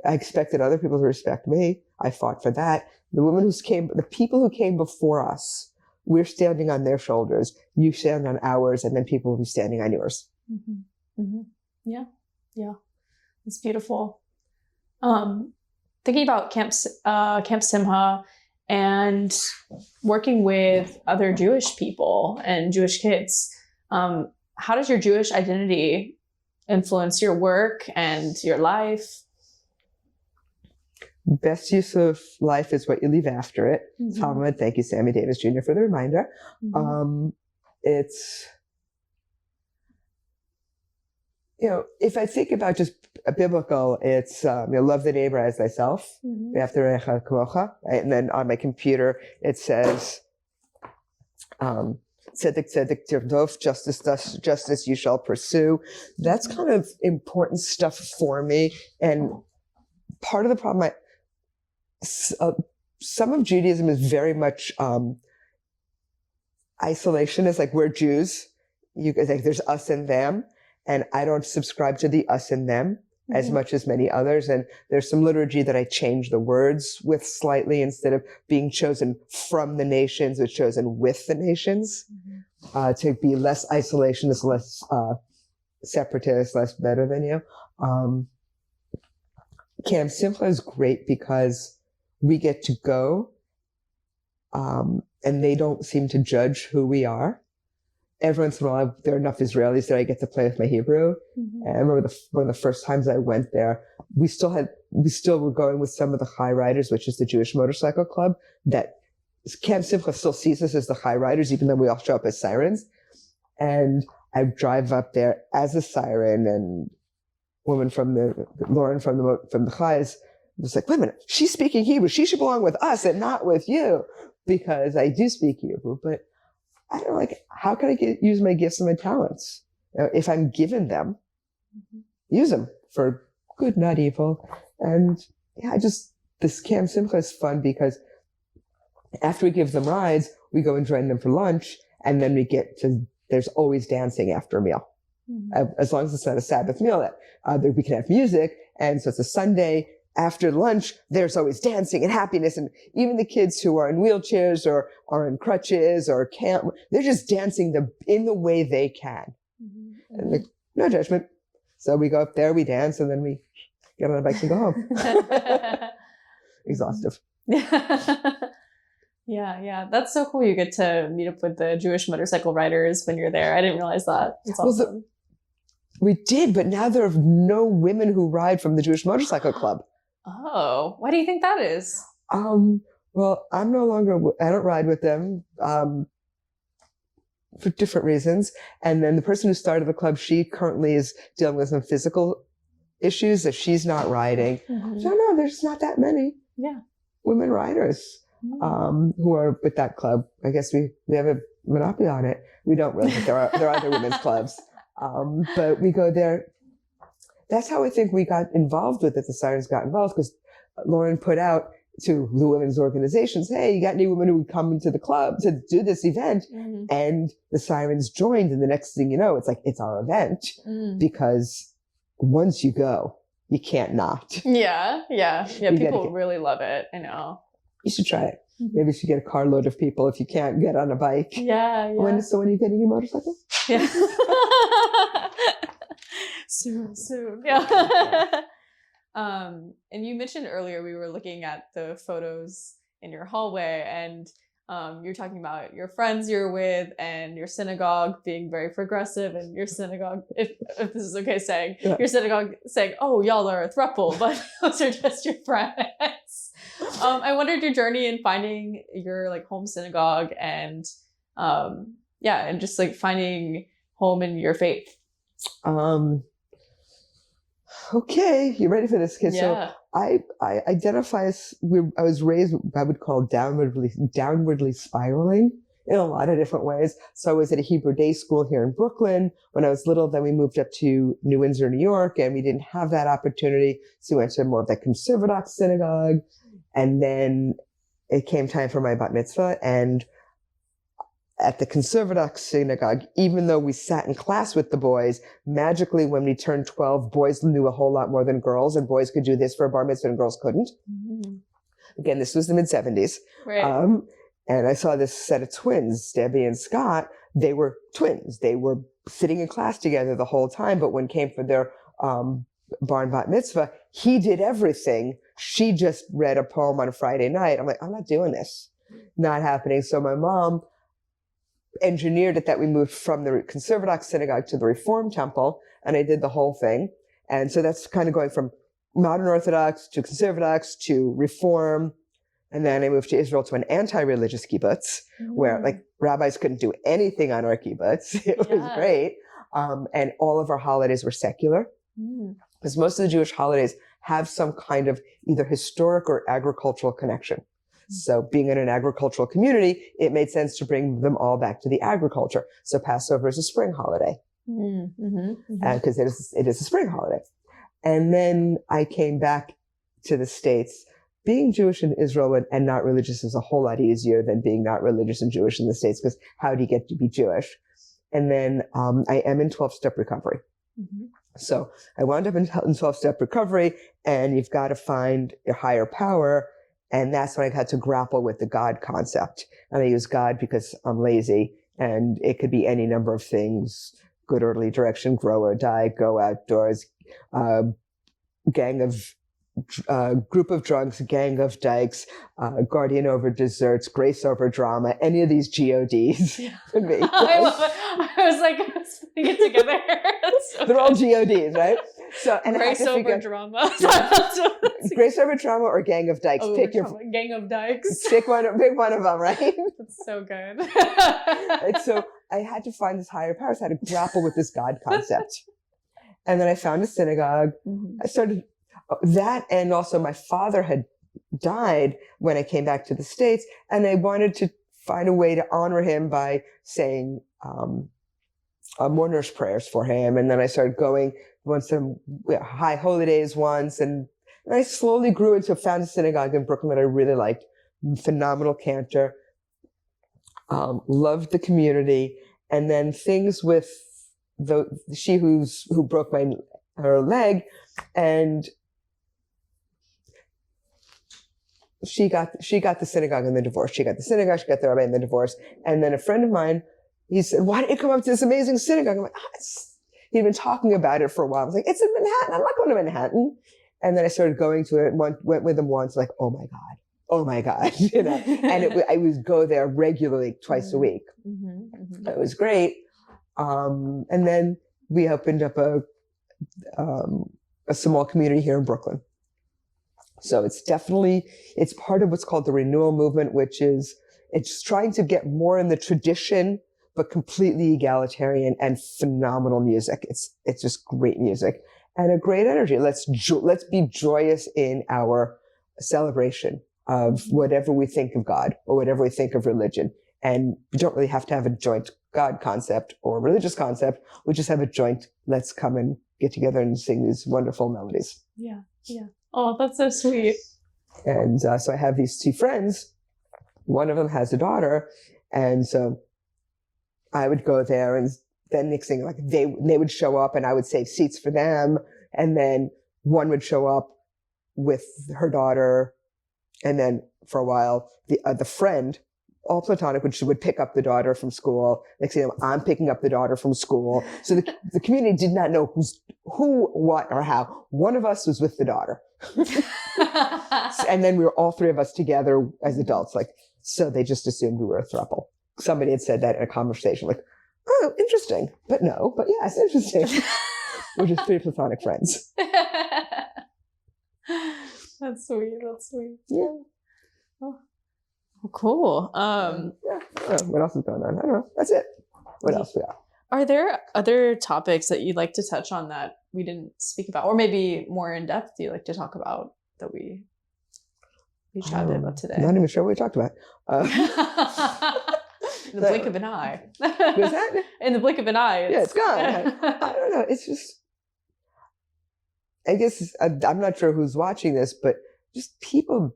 I expected other people to respect me. I fought for that. The people who came before us, we're standing on their shoulders. You stand on ours, and then people will be standing on yours. Yeah. Yeah. It's beautiful. Thinking about Camp Simha and working with other Jewish people and Jewish kids, how does your Jewish identity influence your work and your life? Best use of life is what you leave after it. Talmud, thank you, Sammy Davis Jr., for the reminder. It's, you know, if I think about just a biblical, it's love the neighbor as thyself. And then on my computer, it says, tzedek tzedek tirdof, justice you shall pursue. That's kind of important stuff for me. And part of the problem, some of Judaism is very much isolationist, like we're Jews. You like there's us and them, and I don't subscribe to the us and them as much as many others. And there's some liturgy that I change the words with slightly. Instead of being chosen from the nations, it's chosen with the nations, to be less isolationist, less separatist, less better than you. Camp Simcha is great because we get to go, and they don't seem to judge who we are. Every once in a while, there are enough Israelis that I get to play with my Hebrew. And I remember one of the first times I went there, we still were going with some of the High Riders, which is the Jewish motorcycle club, that Camp Simcha still sees us as the High Riders, even though we all show up as Sirens. And I drive up there as a Siren, and Lauren from the Chais was like, wait a minute, she's speaking Hebrew. She should belong with us and not with you, because I do speak Hebrew. But I don't know, like, how can I use my gifts and my talents? You know, if I'm given them, use them for good, not evil. And yeah, this Camp Simcha is fun because after we give them rides, we go and join them for lunch, and then there's always dancing after a meal. As long as it's not a Sabbath meal, we can have music. And so it's a Sunday after lunch, there's always dancing and happiness. And even the kids who are in wheelchairs or are in crutches or can't, they're just dancing in the way they can. And no judgment. So we go up there, we dance, and then we get on the bikes and go home. Exhaustive. Yeah. That's so cool. You get to meet up with the Jewish motorcycle riders when you're there. I didn't realize that. It's awesome. We did, but now there are no women who ride from the Jewish Motorcycle Club. Oh, why do you think that is? Well, I don't ride with them for different reasons. And then the person who started the club, she currently is dealing with some physical issues that she's not riding. So no, there's not that many women riders who are with that club. I guess we have a monopoly on it. We don't really, but there are other women's clubs. But we go there. That's how I think we got involved with it. The Sirens got involved because Lauren put out to the women's organizations, hey, you got any women who would come into the club to do this event? And the Sirens joined. And the next thing you know, it's like, it's our event because once you go, you can't not. Yeah. People really love it. I know. You should try it. Maybe you should get a carload of people if you can't get on a bike. Yeah. When are you getting your motorcycle? Yeah. Soon. Yeah. And you mentioned earlier we were looking at the photos in your hallway, and you're talking about your friends you're with and your synagogue being very progressive, and your synagogue, if this is okay saying, your synagogue saying, oh, y'all are a throuple, but those are just your friends. I wondered your journey in finding your like home synagogue and and just like finding home in your faith. Okay, you ready for this, kid? Yeah. So I identify as I was raised, I would call downwardly spiraling in a lot of different ways. So I was at a Hebrew day school here in Brooklyn when I was little. Then we moved up to New Windsor, New York, and we didn't have that opportunity. So we went to more of the conservative synagogue. And then it came time for my bat mitzvah. And at the conservative synagogue, even though we sat in class with the boys, magically when we turned 12, boys knew a whole lot more than girls, and boys could do this for a bar mitzvah and girls couldn't. Mm-hmm. Again, this was the mid-70s. Right. And I saw this set of twins, Debbie and Scott. They were twins. They were sitting in class together the whole time, but when it came for their bar and bat mitzvah, he did everything. She just read a poem on a Friday night. I'm like, I'm not doing this. Not happening. So my mom engineered it that we moved from the conservative synagogue to the Reform temple, and I did the whole thing. And so that's kind of going from modern Orthodox to conservative to Reform. And then I moved to Israel to an anti-religious kibbutz where like rabbis couldn't do anything on our kibbutz. It was great. And all of our holidays were secular because most of the Jewish holidays have some kind of either historic or agricultural connection. So being in an agricultural community, it made sense to bring them all back to the agriculture. So Passover is a spring holiday because it is a spring holiday. And then I came back to the States. Being Jewish in Israel and not religious is a whole lot easier than being not religious and Jewish in the States, because how do you get to be Jewish? And then I am in 12-step recovery. So I wound up in 12-step recovery, and you've got to find your higher power. And that's when I had to grapple with the God concept. And I use God because I'm lazy, and it could be any number of things: good early direction, grow or die, go outdoors, group of drunks, gang of dykes, guardian over desserts, grace over drama, any of these GODs. Could be, right? I love it. I was like, let's putting it together. So they're all GODs, right? So, and grace over drama. Grace over trauma or gang of dykes. Pick your gang of dykes. Pick one of them, right? That's so good. And so I had to find this higher power. So I had to grapple with this God concept. And then I found a synagogue. I started that, and also my father had died when I came back to the States, and I wanted to find a way to honor him by saying mourner's prayers for him. And then I started going once some high holy days once, and I slowly grew into found a synagogue in Brooklyn that I really liked. Phenomenal cantor, loved the community, and then things with she who broke her leg, and she got the synagogue in the divorce. She got the synagogue, she got the rabbi in the divorce. And then a friend of mine, he said, why don't you come up to this amazing synagogue? I'm like, he'd been talking about it for a while. I was like, it's in Manhattan. I'm not going to Manhattan. And then I started going to it, went with him once, like, oh my God, you know. And I would go there regularly, twice a week. It was great. And then we opened up a small community here in Brooklyn. So it's part of what's called the renewal movement, which is, it's trying to get more in the tradition, but completely egalitarian and phenomenal music. It's just great music and a great energy. Let's be joyous in our celebration of whatever we think of God or whatever we think of religion. And we don't really have to have a joint God concept or religious concept. We just have a joint, let's come and get together and sing these wonderful melodies. Yeah. Oh, that's so sweet. And so I have these two friends. One of them has a daughter. And so I would go there, and then next thing, like they would show up, and I would save seats for them. And then one would show up with her daughter. And then for a while, the friend all platonic, which would pick up the daughter from school. Next thing you know, I'm picking up the daughter from school. So the community did not know who, what, or how. One of us was with the daughter. And then we were all three of us together as adults. Like, so they just assumed we were a throuple. Somebody had said that in a conversation, like, oh, interesting. But no, but yes, interesting. We're just three platonic friends. That's sweet. That's sweet. Yeah. Oh, cool. Yeah. What else is going on? I don't know. That's it. What else we got? Are there other topics that you'd like to touch on that we didn't speak about, or maybe more in depth you'd like to talk about that we chatted about today? I'm not even sure what we talked about. In the blink of an eye. Was that? In the blink of an eye. Yeah, it's gone. I don't know. It's just, I guess, I'm not sure who's watching this, but just people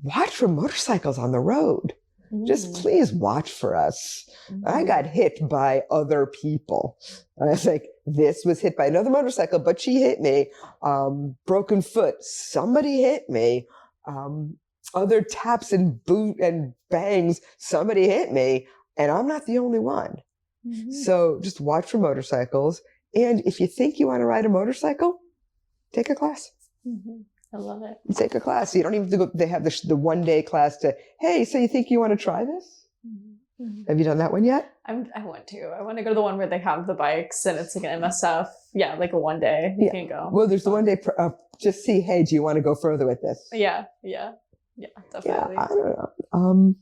watch for motorcycles on the road. Just please watch for us. I got hit by other people. I was like, this was hit by another motorcycle, but she hit me. Broken foot. Somebody hit me. Other taps and boot and bangs. Somebody hit me. And I'm not the only one. So just watch for motorcycles. And if you think you want to ride a motorcycle, take a class. I love it. Take a class. You don't even have to go. They have the 1-day class to, hey, so you think you want to try this? Have you done that one yet? I want to. I want to go to the one where they have the bikes and it's like an MSF. Yeah, like a 1 day. You can go. Well, there's the 1 day, just see, hey, do you want to go further with this? Yeah, definitely. Yeah, I don't know.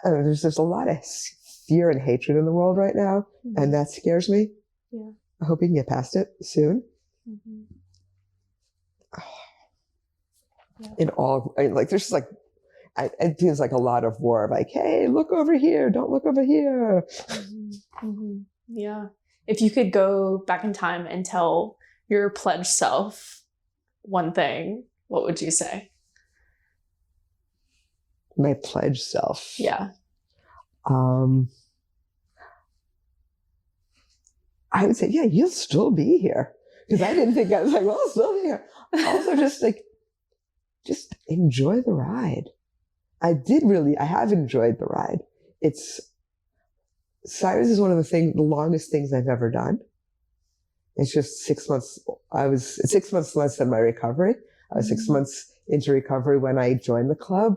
There's just a lot of fear and hatred in the world right now, and that scares me. Yeah. I hope we can get past it soon. In all, like, there's like, it feels like a lot of war of like, hey, look over here, don't look over here. Yeah. If you could go back in time and tell your pledged self one thing, what would you say? My pledged self. Yeah. I would say, yeah, you'll still be here. Because I didn't think, I was like, well, I'll still be here. Also, just enjoy the ride. I have enjoyed the ride. Sirens is one of the longest things I've ever done. It's just 6 months. I was 6 months less than my recovery. I was 6 months into recovery when I joined the club.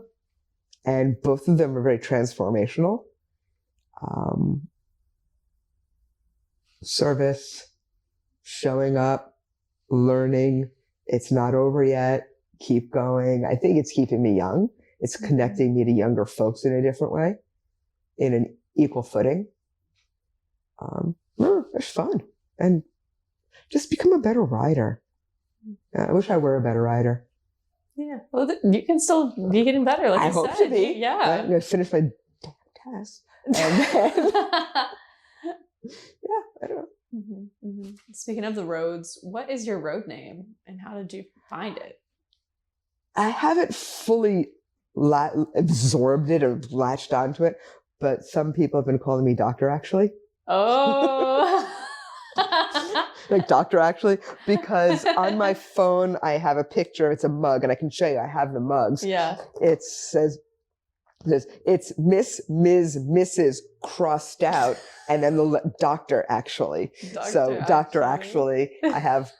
And both of them were very transformational. Service, showing up, learning. It's not over yet. Keep going. I think it's keeping me young. It's connecting me to younger folks in a different way, in an equal footing. It's fun. And just become a better rider. I wish I were a better rider. Yeah. Well, you can still be getting better, like I you hope said. to be. Yeah. Right? I'm going to finish my test. And then, yeah, I don't know. Speaking of the roads, what is your road name and how did you find it? I haven't fully absorbed it or latched onto it, but some people have been calling me Doctor Actually. Oh. Like Doctor Actually, because on my phone I have a picture. It's a mug, and I can show you. I have the mugs. Yeah. It says it's Miss, Ms., Mrs. crossed out, and then the Doctor Actually. Doctor Actually. I have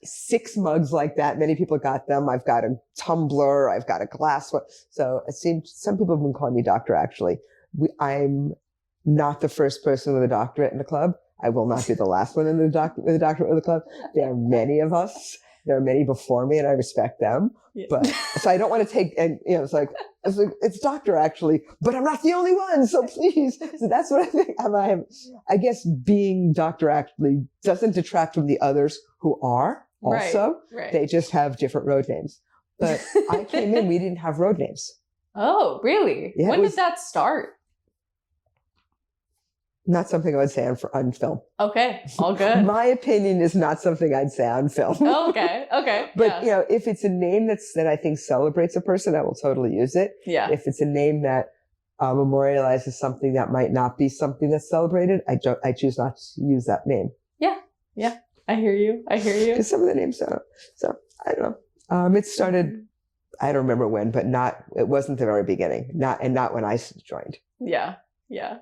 6 mugs like that. Many people got them. I've got a tumbler. I've got a glass one. So it seems some people have been calling me Doctor Actually. I'm not the first person with a doctorate in the club. I will not be the last one in with a doctorate with the club. There are many of us. There are many before me, and I respect them. Yeah. But so I don't want to take, and it's like it's Doctor Actually, but I'm not the only one. So please, so that's what I think. I guess being Doctor Actually doesn't detract from the others who are also. Right. They just have different road names. But I came in, we didn't have road names. Oh, really? Yeah, when did that start? Not something I would say on film. Okay, all good. My opinion is not something I'd say on film. Oh, okay. But if it's a name that I think celebrates a person, I will totally use it. Yeah. If it's a name that memorializes something that might not be something that's celebrated, I choose not to use that name. Yeah. I hear you. Because some of the names are. So I don't know. It started. I don't remember when, but it wasn't the very beginning. Not when I joined. Yeah. Yeah.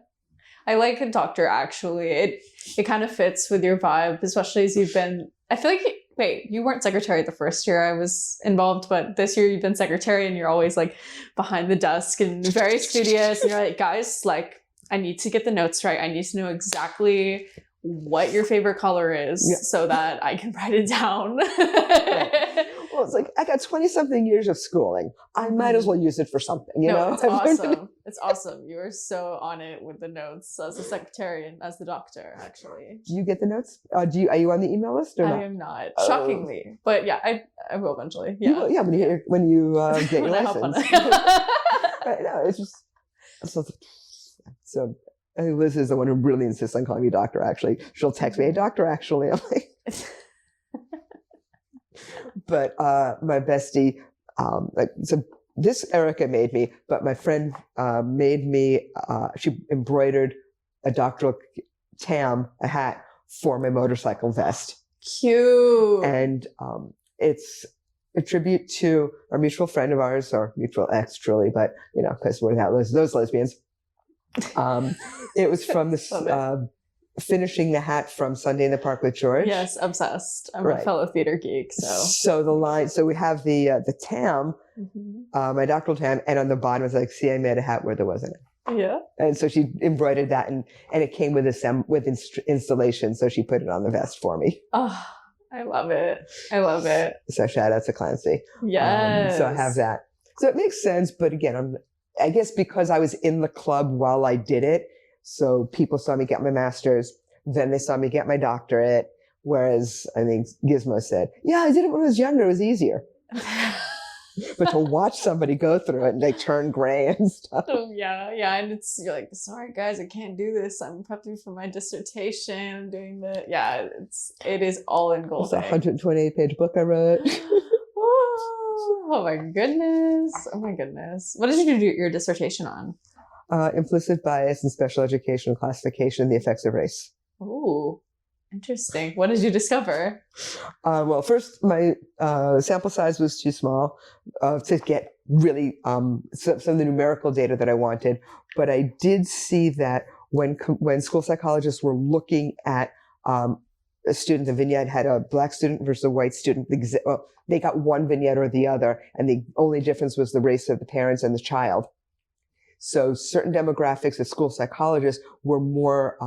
I like a doctor, actually. It kind of fits with your vibe, especially as you've been, I feel like, wait, you weren't secretary the first year I was involved, but this year you've been secretary and you're always like behind the desk and very studious. And you're like, guys, like, I need to get the notes right. I need to know exactly what your favorite color is so that I can write it down. Right. Well, it's like, I got 20 something years of schooling. I might as well use it for something, you know? It's awesome. It's awesome. You are so on it with the notes as the secretary and as the doctor, actually. Do you get the notes? Are you on the email list or not? I am not, shockingly. But yeah, I will eventually. Yeah, when you get your license. Right, no, it's just so I think Liz is the one who really insists on calling me doctor, actually. She'll text me, hey, doctor, actually. I'm like... But my bestie, so this Erica made me, but my friend made me, she embroidered a doctoral tam, a hat, for my motorcycle vest. Cute. And it's a tribute to our mutual friend of ours, or mutual ex, truly, but, you know, because we're those lesbians. It was from this... finishing the hat from Sunday in the Park with George. Yes, obsessed. I'm a fellow theater geek, so the line. So we have the tam, my doctoral tam, and on the bottom it's like, "See, I made a hat where there wasn't." Yeah. And so she embroidered that, and it came with installation. So she put it on the vest for me. Oh, I love it. I love it. So shout out to Clancy. Yes. So I have that. So it makes sense, but again, I guess because I was in the club while I did it. So people saw me get my master's, then they saw me get my doctorate, whereas I think Gizmo said, yeah, I did it when I was younger, it was easier. But to watch somebody go through it and like turn gray and stuff. Oh, yeah, and you're like, sorry guys, I can't do this. I'm prepping for my dissertation, I'm doing it is all in gold. It's a 128-page book I wrote. Oh my goodness. What did you do your dissertation on? Implicit bias and special education classification, the effects of race. Ooh, interesting. What did you discover? Well, first, my sample size was too small to get really some of the numerical data that I wanted. But I did see that when school psychologists were looking at a student, the vignette had a black student versus a white student. They got one vignette or the other, and the only difference was the race of the parents and the child. So certain demographics of school psychologists were more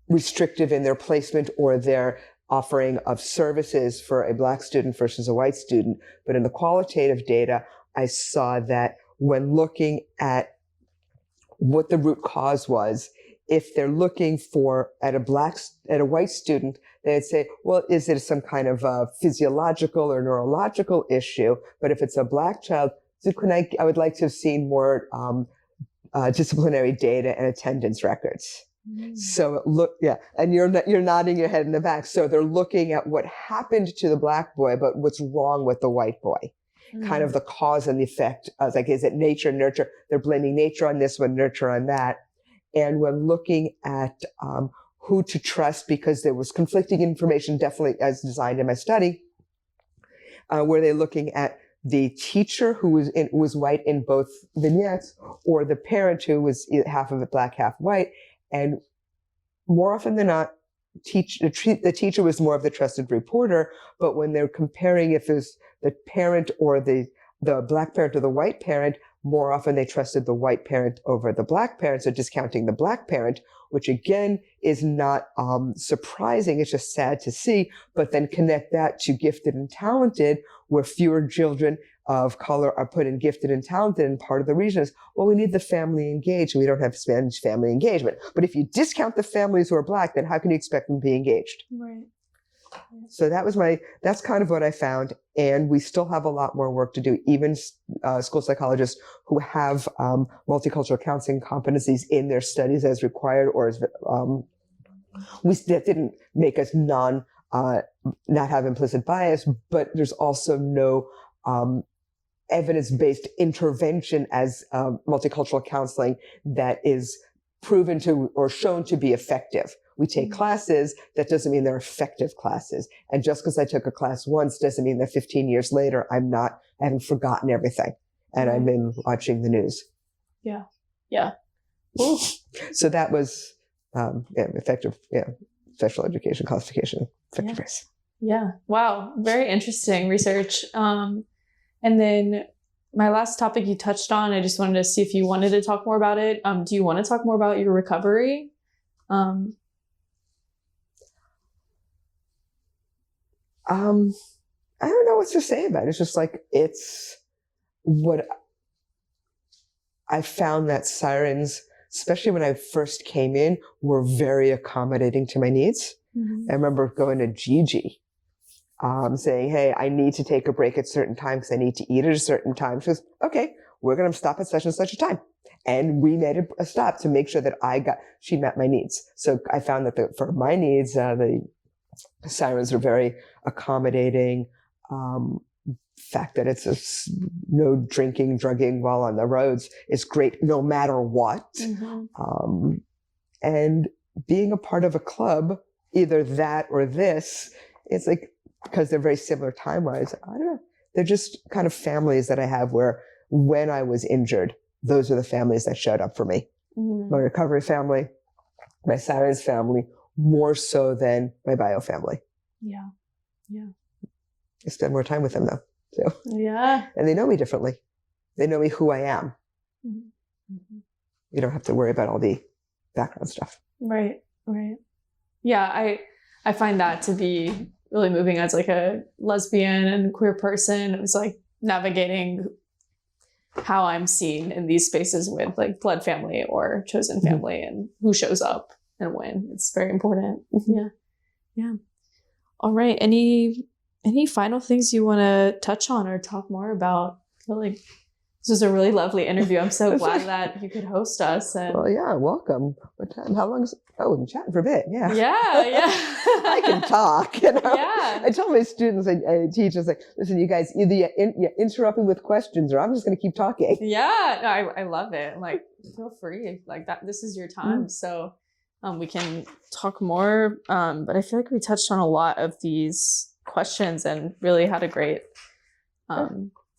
restrictive in their placement or their offering of services for a black student versus a white student. But in the qualitative data, I saw that when looking at what the root cause was, if they're looking at a white student, they'd say, well, is it some kind of physiological or neurological issue? But if it's a black child, so I would like to have seen more disciplinary data and attendance records. So and you're nodding your head in the back. So they're looking at what happened to the black boy, but what's wrong with the white boy. Kind of the cause and the effect. I was like, is it nature, nurture? They're blaming nature on this one, nurture on that. And when looking at who to trust, because there was conflicting information, definitely as designed in my study, were they looking at the teacher who was white in both vignettes, or the parent who was half of it black, half white. And more often than not, the teacher was more of the trusted reporter. But when they're comparing if it was the parent or the black parent or the white parent, more often they trusted the white parent over the black parent, so discounting the black parent, which again is not surprising. It's just sad to see. But then connect that to gifted and talented, where fewer children of color are put in gifted and talented. And part of the reason is, well, we need the family engaged. We don't have Spanish family engagement. But if you discount the families who are black, then how can you expect them to be engaged? Right. So that's kind of what I found. And we still have a lot more work to do. Even school psychologists who have multicultural counseling competencies in their studies as required, or as that didn't make us not have implicit bias, but there's also no evidence-based intervention as multicultural counseling that is proven to or shown to be effective. We take classes. That doesn't mean they're effective classes. And just because I took a class once doesn't mean that 15 years later, I haven't forgotten everything. And I've been watching the news. Yeah. Yeah. Ooh. So that was, effective, special education classification, effective race. Yeah. Wow. Very interesting research. And then my last topic you touched on, I just wanted to see if you wanted to talk more about it. Do you want to talk more about your recovery? I don't know what to say about it. It's just like, it's what I found that Sirens, especially when I first came in, were very accommodating to my needs. I remember going to Gigi, saying, hey, I need to take a break at certain times because I need to eat at a certain time. She goes, okay, we're going to stop at such and such a time. And we made a stop to make sure that she met my needs. So I found that for my needs, the Sirens are very accommodating. Fact that it's no drinking, drugging while on the roads is great no matter what. And being a part of a club, either that or this, it's like, because they're very similar time-wise, I don't know. They're just kind of families that I have where when I was injured, those are the families that showed up for me. My recovery family, my Sirens family, more so than my bio family. Yeah. Yeah. I spend more time with them though. So. Yeah. And they know me differently. They know me who I am. You don't have to worry about all the background stuff. Right. Right. Yeah. I find that to be really moving as like a lesbian and queer person. It was like navigating how I'm seen in these spaces with like blood family or chosen family and who shows up and when. It's very important. Yeah. Yeah. All right. Any final things you want to touch on or talk more about? I feel like this was a really lovely interview. I'm so glad that you could host us. And well, yeah, welcome. What time? How long is it? Oh, we've been chatting for a bit. Yeah. Yeah. I can talk. You know? Yeah. I tell my students, I teach, I was like, listen, you guys, either you interrupt me with questions or I'm just going to keep talking. Yeah. No, I love it. I'm like, feel free. Like that. This is your time. So we can talk more. But I feel like we touched on a lot of these questions and really had a great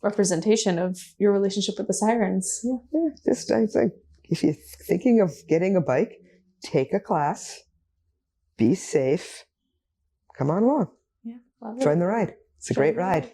representation of your relationship with the Sirens. Yeah. Just, I think, if you're thinking of getting a bike, take a class, be safe, come on along. Yeah. Love Join it. the ride. It's a great ride.